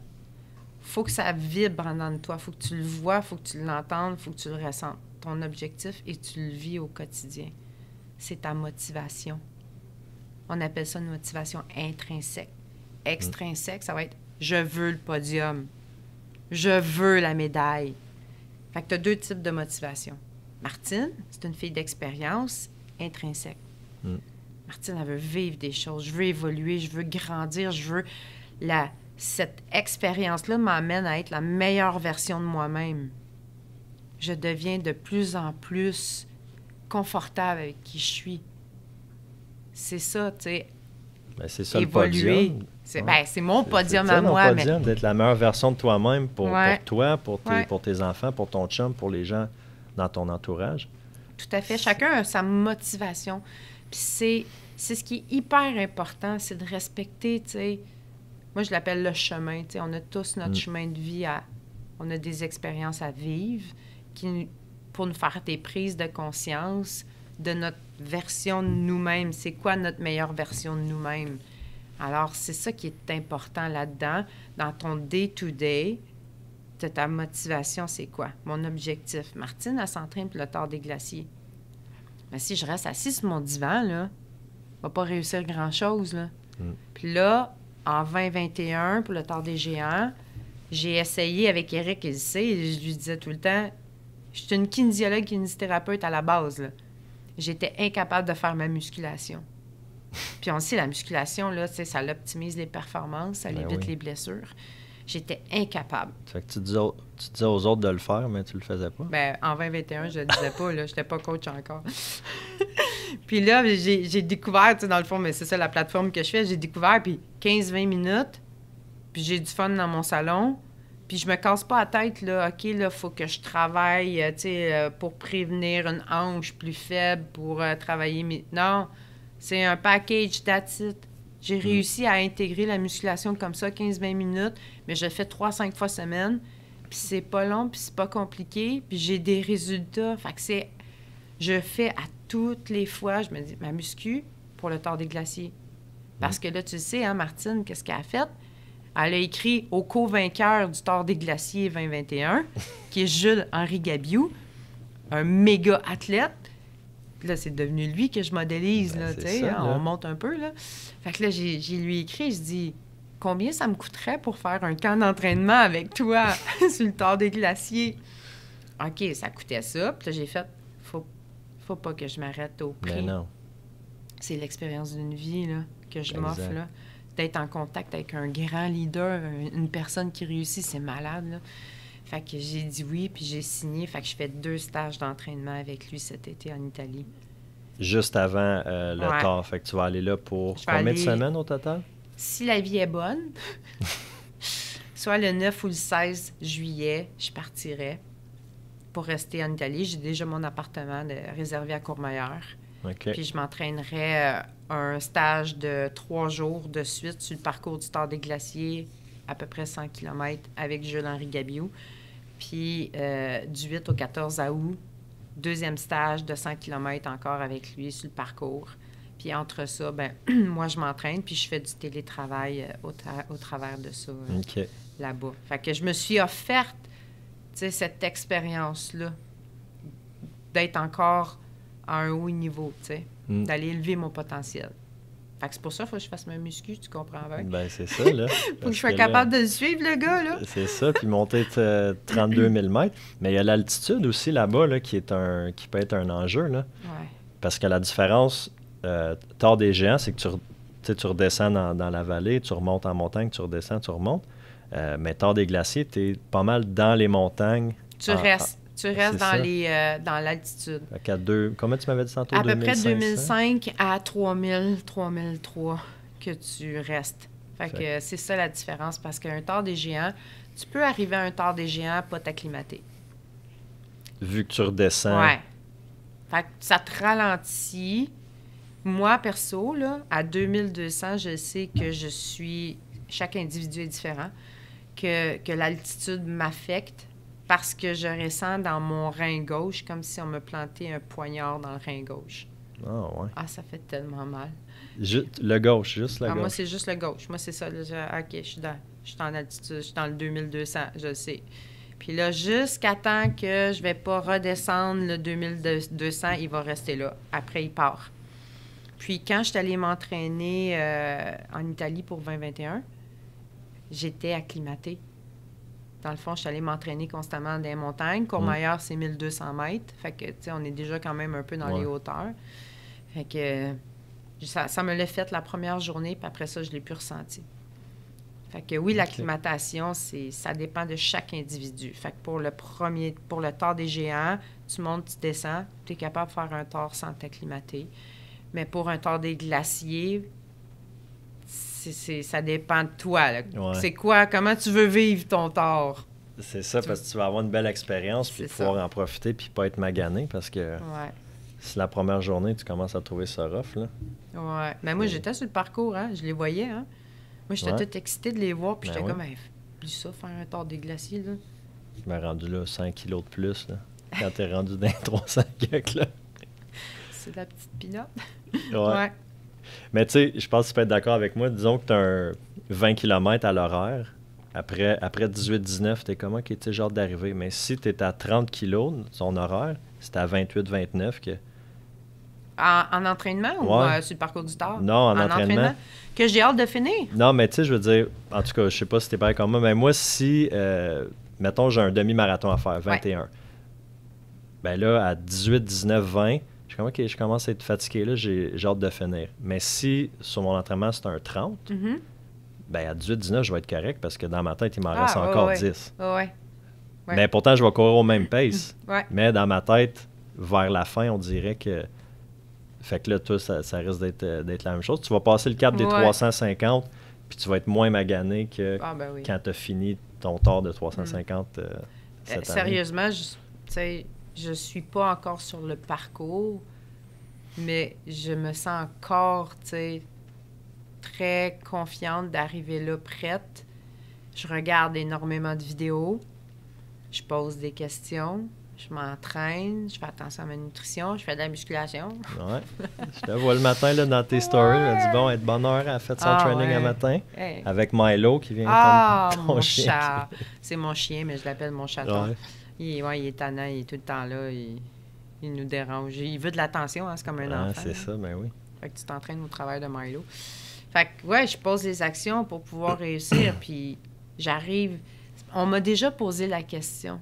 faut que ça vibre en dedans de toi. Il faut que tu le vois, il faut que tu l'entendes, il faut que tu le ressentes. Ton objectif, et tu le vis au quotidien. C'est ta motivation. On appelle ça une motivation intrinsèque. Extrinsèque, ça va être « je veux le podium ». Je veux la médaille. Fait que tu as 2 types de motivation. Martine, c'est une fille d'expérience intrinsèque. Martine, elle veut vivre des choses. Je veux évoluer, je veux grandir, je veux... Cette expérience-là m'amène à être la meilleure version de moi-même. Je deviens de plus en plus confortable avec qui je suis. C'est ça, tu sais. Ben, c'est ça évoluer. Le podium. C'est mon podium c'est à moi. Podium, d'être la meilleure version de toi-même pour toi, pour tes enfants, pour ton chum, pour les gens dans ton entourage. Tout à fait. Chacun a sa motivation. Puis c'est ce qui est hyper important, c'est de respecter, tu sais. Moi, je l'appelle le chemin. Tu sais, on a tous notre chemin de vie on a des expériences à vivre pour nous faire des prises de conscience de notre version de nous-mêmes. C'est quoi notre meilleure version de nous-mêmes? Alors, c'est ça qui est important là-dedans. Dans ton day-to-day, ta motivation, c'est quoi? Mon objectif. Martine, elle s'entraîne pour le tord des glaciers. Mais si je reste assise sur mon divan, là, je ne vais pas réussir grand-chose, là. Puis là, en 2021, pour le tord des géants, j'ai essayé avec Eric, il sait, et je lui disais tout le temps, je suis une kinésiologue, kinésithérapeute à la base, là. J'étais incapable de faire ma musculation. Puis on sait, la musculation, là, ça l'optimise les performances, ça évite les blessures. J'étais incapable. Fait que tu disais aux autres de le faire, mais tu le faisais pas? Bien, en 2021, je le disais pas, là. J'étais pas coach encore. Puis là, j'ai découvert, tu sais, dans le fond, mais c'est ça la plateforme que je fais, j'ai découvert, puis 15-20 minutes, puis j'ai du fun dans mon salon, puis je me casse pas la tête, là, OK, là, faut que je travaille, tu sais, pour prévenir une hanche plus faible, pour travailler mes... Non, c'est un package, that's it. J'ai réussi à intégrer la musculation comme ça, 15-20 minutes, mais je le fais 3-5 fois semaine, puis c'est pas long, puis c'est pas compliqué, puis j'ai des résultats. Fait que c'est... Je fais à toutes les fois, je me dis, ma muscu pour le tord des glaciers. Parce que là, tu sais, hein, Martine, qu'est-ce qu'elle a fait? Elle a écrit au co-vainqueur du tord des glaciers 2021, qui est Jules-Henri Gabiou, un méga athlète. Puis là, c'est devenu lui que je modélise, là, tu sais, on monte un peu, là. Fait que là, j'ai lui écrit, je dis, combien ça me coûterait pour faire un camp d'entraînement avec toi sur le tord des glaciers? OK, ça coûtait ça. Puis là, j'ai fait, faut pas que je m'arrête au prix. Mais non. C'est l'expérience d'une vie, là, que je m'offre, là. D'être en contact avec un grand leader, une personne qui réussit, c'est malade, là. Fait que j'ai dit oui, puis j'ai signé. Fait que je fais 2 stages d'entraînement avec lui cet été en Italie. Juste avant le tord. Fait que tu vas aller là pour combien de semaines au total? Si la vie est bonne, soit le 9 ou le 16 juillet, je partirai pour rester en Italie. J'ai déjà mon appartement réservé à Courmayeur. Okay. Puis je m'entraînerai un stage de 3 jours de suite sur le parcours du tord des glaciers, à peu près 100 km avec Jules-Henri Gabiou. Puis du 8 au 14 août, 2e stage de 100 km encore avec lui sur le parcours. Puis entre ça, ben moi, je m'entraîne, puis je fais du télétravail au travers de ça là-bas. Fait que je me suis offerte, tu sais, cette expérience-là d'être encore à un haut niveau, tu sais, d'aller élever mon potentiel. Fait que c'est pour ça qu'il faut que je fasse ma muscu, tu comprends bien? Ben c'est ça, là. Faut que je sois capable de le suivre, le gars, là. C'est ça, puis monter 32 000 mètres. Mais il y a l'altitude aussi là-bas, là, qui peut être un enjeu, là. Ouais. Parce que la différence, tord des géants, c'est que tu redescends dans la vallée, tu remontes en montagne, tu redescends, tu remontes. Mais tord des glaciers, tu es pas mal dans les montagnes. Tu restes dans l'altitude. Comment tu m'avais dit tantôt? À peu près 2005 à 3000, 3003 que tu restes. Fait que c'est ça la différence, parce qu'un tord des géants, tu peux arriver à un tord des géants pas t'acclimater. Vu que tu redescends. Ouais. Fait que ça te ralentit. Moi, perso, là, à 2200, je sais que chaque individu est différent, que l'altitude m'affecte, parce que je ressens dans mon rein gauche comme si on me plantait un poignard dans le rein gauche. Ah, ouais. Ah, ça fait tellement mal. Le gauche, juste le gauche. Moi, c'est juste le gauche. Moi, c'est ça. Là, OK, je suis dans... Je suis en altitude, je suis dans le 2200, je le sais. Puis là, jusqu'à temps que je vais pas redescendre le 2200, il va rester là. Après, il part. Puis quand je suis allée m'entraîner en Italie pour 2021, j'étais acclimatée. Dans le fond, je suis allée m'entraîner constamment dans les montagnes. Courmayeur, c'est 1200 mètres. Fait que, tu sais, on est déjà quand même un peu dans les hauteurs. Fait que ça me l'a fait la première journée, puis après ça, je ne l'ai plus ressenti. Fait que oui, l'acclimatation, ça dépend de chaque individu. Fait que pour le tort des géants, tu montes, tu descends, tu es capable de faire un tort sans t'acclimater. Mais pour un tort des glaciers, ça dépend de toi. Là. Ouais. C'est quoi? Comment tu veux vivre ton tort? C'est ça, parce que tu vas avoir une belle expérience, puis pouvoir en profiter, puis pas être magané, parce que si la première journée, tu commences à trouver ça rough, là. Ouais. Mais moi, j'étais sur le parcours, hein. Je les voyais, hein. Moi, j'étais toute excitée de les voir, puis j'étais comme, plus ça, faire un tort des glaciers, là. Je m'ai rendu là 5 kilos de plus, là, quand t'es rendu dans les 300 kg, là. C'est de la petite pinotte. Ouais. Mais tu sais, je pense que tu peux être d'accord avec moi. Disons que tu as un 20 km à l'horaire. Après 18-19, tu es comme, OK, tu sais, j'ai hâte d'arriver. Mais si tu es à 30 kg, son horaire, c'est à 28-29 que... En entraînement ou sur le parcours du tard? Non, en entraînement. Que j'ai hâte de finir? Non, mais tu sais, je veux dire, en tout cas, je sais pas si t'es pareil comme moi, mais moi, si, mettons, j'ai un demi-marathon à faire, 21, ben là, à 18, 19, 20, je suis comme, OK, je commence à être fatigué, là, j'ai hâte de finir. Mais si, sur mon entraînement, c'est un 30, ben à 18, 19, je vais être correct parce que dans ma tête, il m'en reste encore 10. Mais pourtant, je vais courir au même pace. Mais dans ma tête, vers la fin, on dirait que... Fait que là, toi, ça risque d'être la même chose. Tu vas passer le cap des 350, puis tu vas être moins magané que quand tu as fini ton tort de 350 cette année. Sérieusement, je suis pas encore sur le parcours, mais je me sens encore, très confiante d'arriver là, prête. Je regarde énormément de vidéos, je pose des questions. Je m'entraîne, je fais attention à ma nutrition, je fais de la musculation. Ouais. Je te vois le matin là, dans tes stories. Elle dit bon, elle est de bonne heure, elle a fait son training un matin. Avec Milo qui vient comme ton chien. Chat. C'est mon chien, mais je l'appelle mon chaton. Ouais. Il est tannant, il est tout le temps là. Il nous dérange. Il veut de l'attention, hein, c'est comme un enfant. C'est ça, ben oui. Fait que tu t'entraînes au travail de Milo. Fait que, je pose les actions pour pouvoir réussir. Puis j'arrive. On m'a déjà posé la question.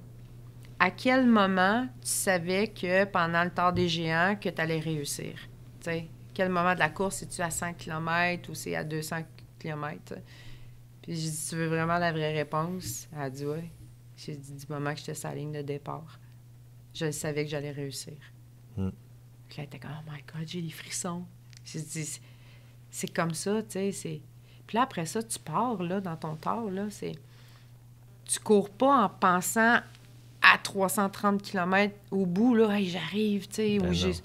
À quel moment tu savais que pendant le tort des géants, que tu allais réussir? T'sais, quel moment de la course, es-tu à 100 km ou c'est à 200 km? Puis j'ai dit, tu veux vraiment la vraie réponse? Elle a dit, oui. J'ai dit, du moment que j'étais sur la ligne de départ, je savais que j'allais réussir. Puis là, elle était comme, oh my God, j'ai des frissons. J'ai dit, c'est comme ça, tu sais. Puis là, après ça, tu pars, là, dans ton tort, là, tu cours pas en pensant... à 330 km au bout, là, hey, j'arrive, tu sais, tu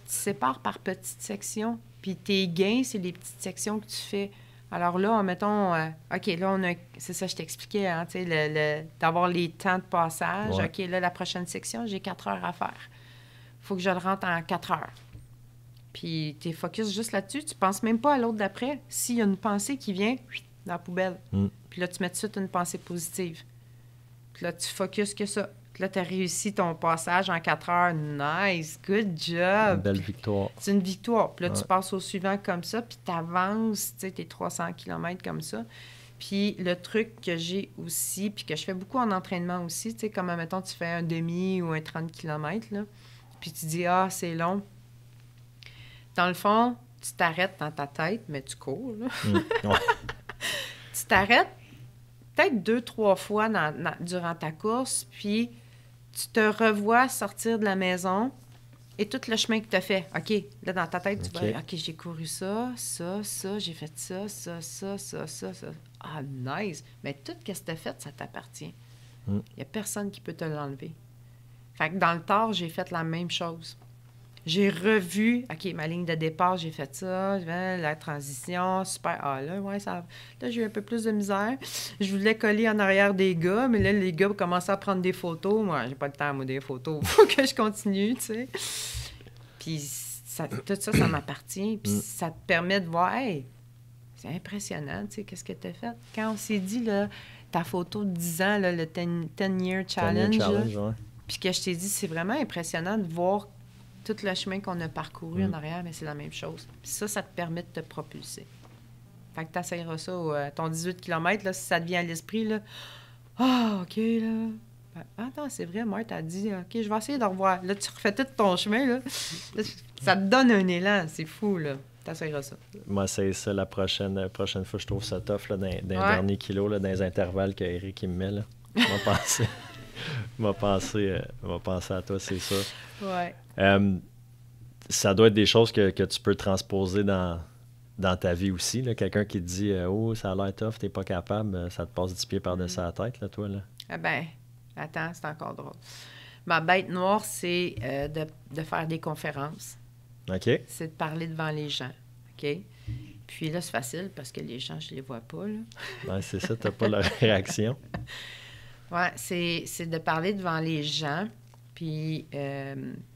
sépares par petites sections, puis tes gains, c'est les petites sections que tu fais. Alors là, mettons, OK, là, c'est ça, je t'expliquais, hein, tu sais, d'avoir les temps de passage. Ouais. OK, là, la prochaine section, j'ai 4 heures à faire. Il faut que je le rentre en 4 heures. Puis t'es focus juste là-dessus, tu penses même pas à l'autre d'après. S'il y a une pensée qui vient, dans la poubelle. Puis là, tu mets tout de suite une pensée positive. Puis là, tu focuses que ça. Puis là, tu as réussi ton passage en 4 heures. Nice! Good job! Une belle victoire. C'est une victoire. Puis là, tu passes au suivant comme ça, puis tu avances, tu sais, tes 300 km comme ça. Puis le truc que j'ai aussi, puis que je fais beaucoup en entraînement aussi, tu sais, comme, mettons, tu fais un demi ou un 30 km, là, puis tu dis, c'est long. Dans le fond, tu t'arrêtes dans ta tête, mais tu cours, là. Tu t'arrêtes peut-être 2-3 fois durant ta course, puis tu te revois sortir de la maison et tout le chemin que tu as fait. OK, là, dans ta tête, tu vas, OK, j'ai couru ça, j'ai fait ça. Ah, nice! Mais tout ce que tu as fait, ça t'appartient. Il n'y a personne qui peut te l'enlever. Fait que dans le tard, j'ai fait la même chose. J'ai revu, OK, ma ligne de départ, j'ai fait ça, la transition, super. Ah là, là, j'ai eu un peu plus de misère. Je voulais coller en arrière des gars, mais là, les gars commençaient à prendre des photos. Moi, j'ai pas le temps, moi, des photos. Faut que je continue, tu sais. Puis tout ça, ça m'appartient. Puis ça te permet de voir, hey, C'est impressionnant, tu sais, qu'est-ce que tu as fait. Quand on s'est dit, là, ta photo de 10 ans, là, le 10-year challenge, 10-year challenge, ouais. puis que je t'ai dit, c'est vraiment impressionnant de voir tout le chemin qu'on a parcouru en arrière, mais c'est la même chose. Puis ça te permet de te propulser. Fait que tu essaieras ça, ton 18 km, là, si ça te vient à l'esprit, là, ah, OK, là. Attends, c'est vrai, Marthe a dit, OK, je vais essayer de revoir. Là, tu refais tout ton chemin, là. Là, ça te donne un élan, c'est fou, là. T'essayeras ça. Moi, c'est ça la prochaine fois. Je trouve ça tough là, dans les derniers kilos, là, dans les intervalles qu'Éric me met. Là. m'a pensé à toi, c'est sûr. Ouais. Ça doit être des choses que tu peux transposer dans ta vie aussi. Là. Quelqu'un qui te dit oh, ça a l'air tough, t'es pas capable, ça te passe 10 pieds par-dessus la tête, là, toi. Là. Ah ben, attends, c'est encore drôle. Ma bête noire, c'est de faire des conférences. OK. C'est de parler devant les gens. OK? Puis là, c'est facile parce que les gens, je les vois pas, là. Ouais, c'est ça, t'as pas leur réaction. Ouais, c'est de parler devant les gens. Puis, tu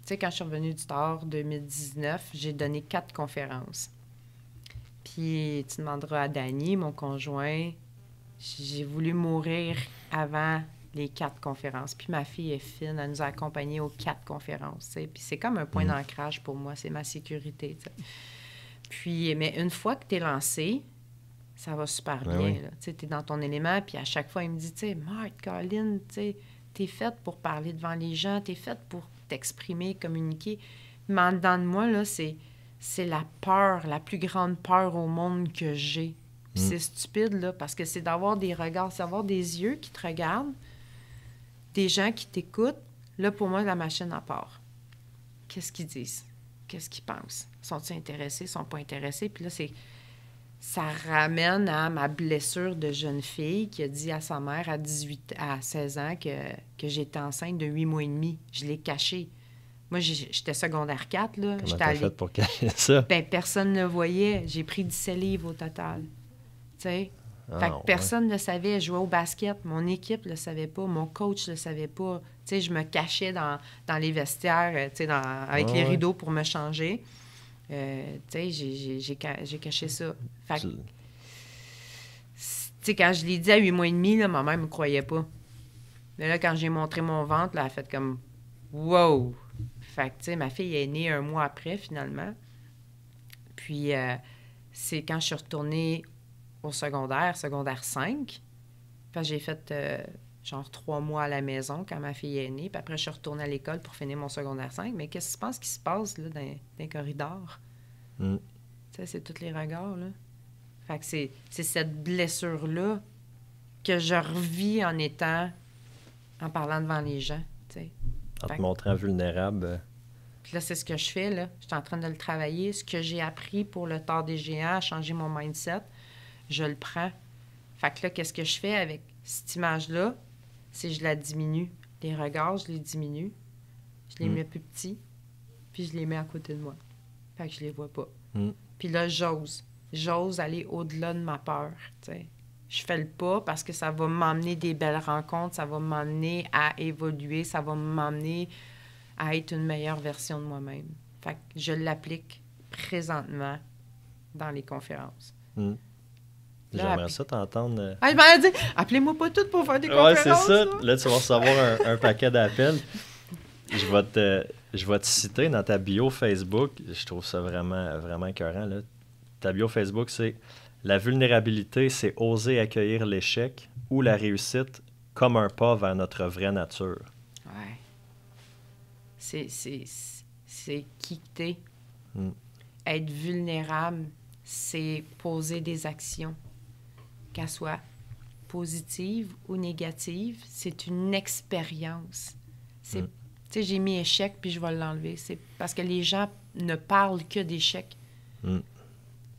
sais, quand je suis revenue du Tard 2019, j'ai donné 4 conférences. Puis, tu demanderas à Dany, mon conjoint, j'ai voulu mourir avant les 4 conférences. Puis, ma fille est fine, elle nous a accompagnés aux 4 conférences, tu sais. Puis, c'est comme un point d'ancrage pour moi, c'est ma sécurité, tu sais. Puis, mais une fois que tu es lancé, ça va super bien. Oui. Tu sais, tu es dans ton élément, puis à chaque fois, il me dit, tu sais, Marthe, Colin, tu sais, t'es faite pour parler devant les gens, t'es faite pour t'exprimer, communiquer. Mais en dedans de moi, là, c'est la peur, la plus grande peur au monde que j'ai. Puis c'est stupide, là, parce que c'est d'avoir des regards, c'est d'avoir des yeux qui te regardent, des gens qui t'écoutent. Là, pour moi, la machine à part. Qu'est-ce qu'ils disent? Qu'est-ce qu'ils pensent? Sont-ils intéressés? Sont pas intéressés? Puis là, ça ramène à ma blessure de jeune fille qui a dit à sa mère à 16 ans que j'étais enceinte de 8 mois et demi. Je l'ai caché. Moi, j'étais secondaire 4, là. Comment t'as fait pour cacher ça? Ben, personne ne voyait. J'ai pris 17 livres au total. Tu sais? Fait que personne ne le savait. Je jouais au basket. Mon équipe ne le savait pas. Mon coach ne le savait pas. Tu sais, je me cachais dans les vestiaires, tu sais, avec les rideaux pour me changer. Tu sais, j'ai caché ça. Fait que, tu sais, quand je l'ai dit à 8 mois et demi, là, ma mère ne me croyait pas. Mais là, quand j'ai montré mon ventre, là, elle a fait comme « Wow! » Fait que, tu sais, ma fille est née 1 mois après, finalement. Puis, c'est quand je suis retournée au secondaire 5. Fait que j'ai fait genre 3 mois à la maison quand ma fille est née. Puis après, je suis retournée à l'école pour finir mon secondaire 5. Mais qu'est-ce que tu penses qui se passe là, dans les corridors? Tu sais, c'est tous les regards, là. Fait que c'est cette blessure-là que je revis en parlant devant les gens, tu sais. En te montrant vulnérable. Puis là, c'est ce que je fais, là. Je suis en train de le travailler. Ce que j'ai appris pour le Tard des géants, à changer mon mindset, je le prends. Fait que là, qu'est-ce que je fais avec cette image-là? C'est que je la diminue. Les regards, je les diminue. Je les mets plus petits, puis je les mets à côté de moi. Fait que je les vois pas. Puis là, j'ose. J'ose aller au-delà de ma peur, tu sais. Je fais le pas parce que ça va m'emmener des belles rencontres, ça va m'emmener à évoluer, ça va m'emmener à être une meilleure version de moi-même. Fait que je l'applique présentement dans les conférences. J'aimerais ça t'entendre. Ah, je m'en ai dit, appelez-moi pas toutes pour faire des conférences. Ouais, c'est ça. Là, tu vas recevoir un paquet d'appels. Je vais te citer dans ta bio Facebook. Je trouve ça vraiment, vraiment écœurant, là. Ta bio Facebook, c'est « La vulnérabilité, c'est oser accueillir l'échec ou la réussite comme un pas vers notre vraie nature. » Ouais. C'est qui que t'es. Être vulnérable, c'est poser des actions, qu'elles soient positives ou négatives. C'est une expérience. Tu sais, j'ai mis échec, puis je vais l'enlever. C'est parce que les gens ne parlent que d'échec.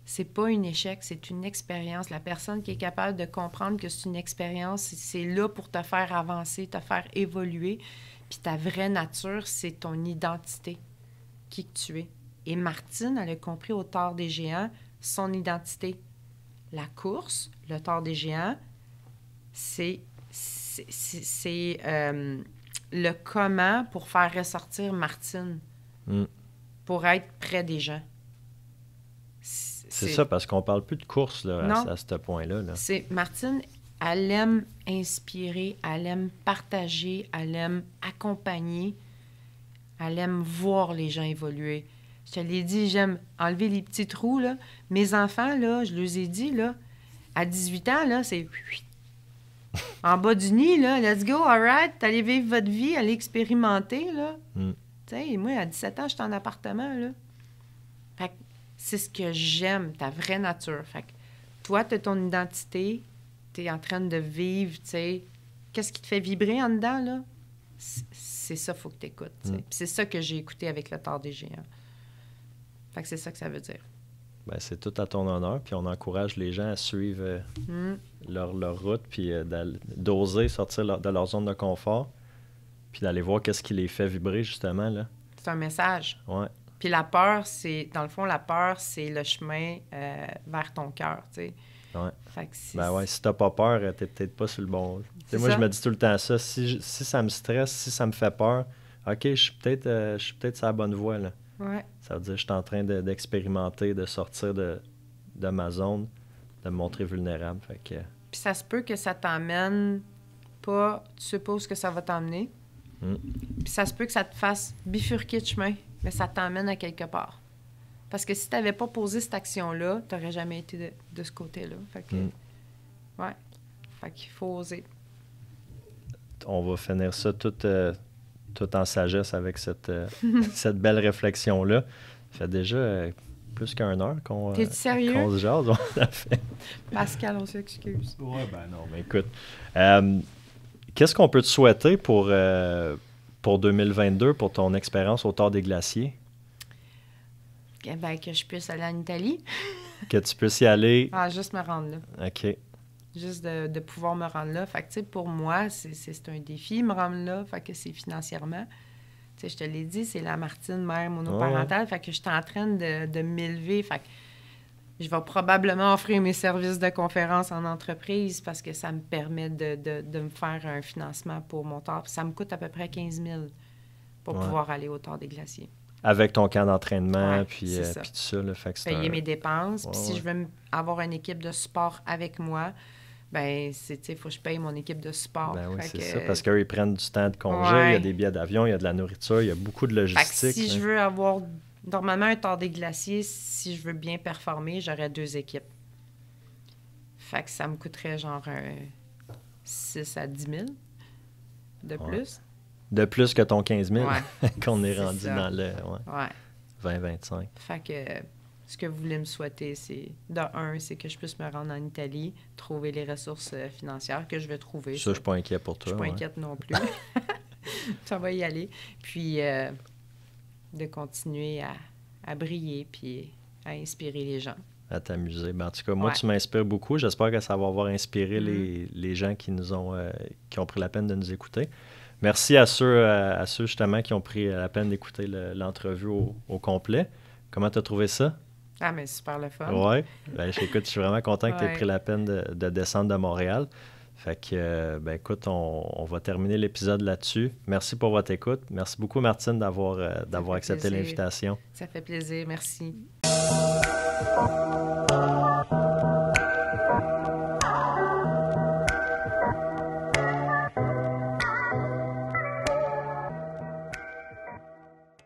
C'est pas un échec, c'est une expérience. La personne qui est capable de comprendre que c'est une expérience, c'est là pour te faire avancer, te faire évoluer. Puis ta vraie nature, c'est ton identité, qui que tu es. Et Martine, elle a compris au Tard des géants son identité. La course, le Tard des géants, c'est le comment pour faire ressortir Martine, pour être près des gens. C'est ça, parce qu'on parle plus de course là, à ce point-là. Là. Martine, elle aime inspirer, elle aime partager, elle aime accompagner, elle aime voir les gens évoluer. Je te l'ai dit, j'aime enlever les petits trous. Là. Mes enfants, là, je leur ai dit, là, à 18 ans, là, c'est... En bas du nid, là, let's go, all right, allez vivre votre vie, allez expérimenter, là. Tu sais, moi, à 17 ans, j'étais en appartement, là. Fait que c'est ce que j'aime, ta vraie nature. Fait que toi, tu as ton identité, tu es en train de vivre, tu sais. Qu'est-ce qui te fait vibrer en dedans, là? C'est ça, il faut que tu écoutes. Puis c'est ça que j'ai écouté avec le Tort des Géants. Fait que c'est ça que ça veut dire. Bien, c'est tout à ton honneur, puis on encourage les gens à suivre leur route, puis d'oser sortir de leur zone de confort, puis d'aller voir qu'est-ce qui les fait vibrer, justement, là. C'est un message. Ouais. Puis la peur, dans le fond, la peur, c'est le chemin vers ton cœur, tu sais. Ouais. Fait que ben ouais, si t'as pas peur, t'es peut-être pas sur le bon... Moi, je me dis tout le temps ça. Si ça me stresse, si ça me fait peur, OK, je suis peut-être sur la bonne voie, là. Ouais. Ça veut dire que je suis en train d'expérimenter, de sortir de ma zone, de me montrer vulnérable. Fait que... Puis ça se peut que ça t'emmène pas... Tu supposes que ça va t'emmener. Puis ça se peut que ça te fasse bifurquer de chemin, mais ça t'emmène à quelque part. Parce que si tu n'avais pas posé cette action-là, tu n'aurais jamais été de ce côté-là. Fait que, ouais. Fait qu'il faut oser. On va finir ça tout en sagesse avec cette belle réflexion-là. Ça fait déjà plus qu'une heure qu'on se jase. On a fait. Pascal, on s'excuse. Ouais, ben non, mais écoute. Qu'est-ce qu'on peut te souhaiter pour 2022, pour ton expérience au Tort des Glaciers? Ben, que je puisse aller en Italie. Que tu puisses y aller. Ah, juste me rendre là. OK. Juste de pouvoir me rendre là. Fait que, tu sais, pour moi, c'est un défi, me rendre là. Fait que c'est financièrement. Tu sais, je te l'ai dit, c'est la Martine, mère monoparentale. Fait que je suis en train de m'élever. Fait que je vais probablement offrir mes services de conférence en entreprise parce que ça me permet de me faire un financement pour mon tort. Puis ça me coûte à peu près 15 000 pour pouvoir aller au Tort des Glaciers. Avec ton camp d'entraînement, puis tout ça. Là, fait que payer mes dépenses. Puis si je veux avoir une équipe de support avec moi, ben il faut que je paye mon équipe de support. Ben oui, c'est ça. Parce qu'eux, ils prennent du temps de congé, il y a des billets d'avion, il y a de la nourriture, il y a beaucoup de logistique. Fait que si je veux avoir... Normalement, un Tort des Glaciers, si je veux bien performer, j'aurais 2 équipes. Fait que ça me coûterait genre 6 à 10 000 de plus. De plus que ton 15 000 qu'on est rendu ça. Dans le 20-25. Fait que ce que vous voulez me souhaiter, c'est c'est que je puisse me rendre en Italie, trouver les ressources financières que je vais trouver. Ça, je suis pas inquiet pour toi. Je suis pas inquiète non plus. Ça va y aller. Puis de continuer à briller puis à inspirer les gens. À t'amuser. Ben, en tout cas, moi, tu m'inspires beaucoup. J'espère que ça va avoir inspiré les gens qui ont pris la peine de nous écouter. Merci à ceux justement qui ont pris la peine d'écouter l'entrevue au complet. Comment tu as trouvé ça? Ah, mais super le fun. Oui. Ben, écoute, je suis vraiment content que tu aies pris la peine de descendre de Montréal. Fait que, ben écoute, on va terminer l'épisode là-dessus. Merci pour votre écoute. Merci beaucoup, Martine, d'avoir accepté l'invitation. Ça fait plaisir. Merci.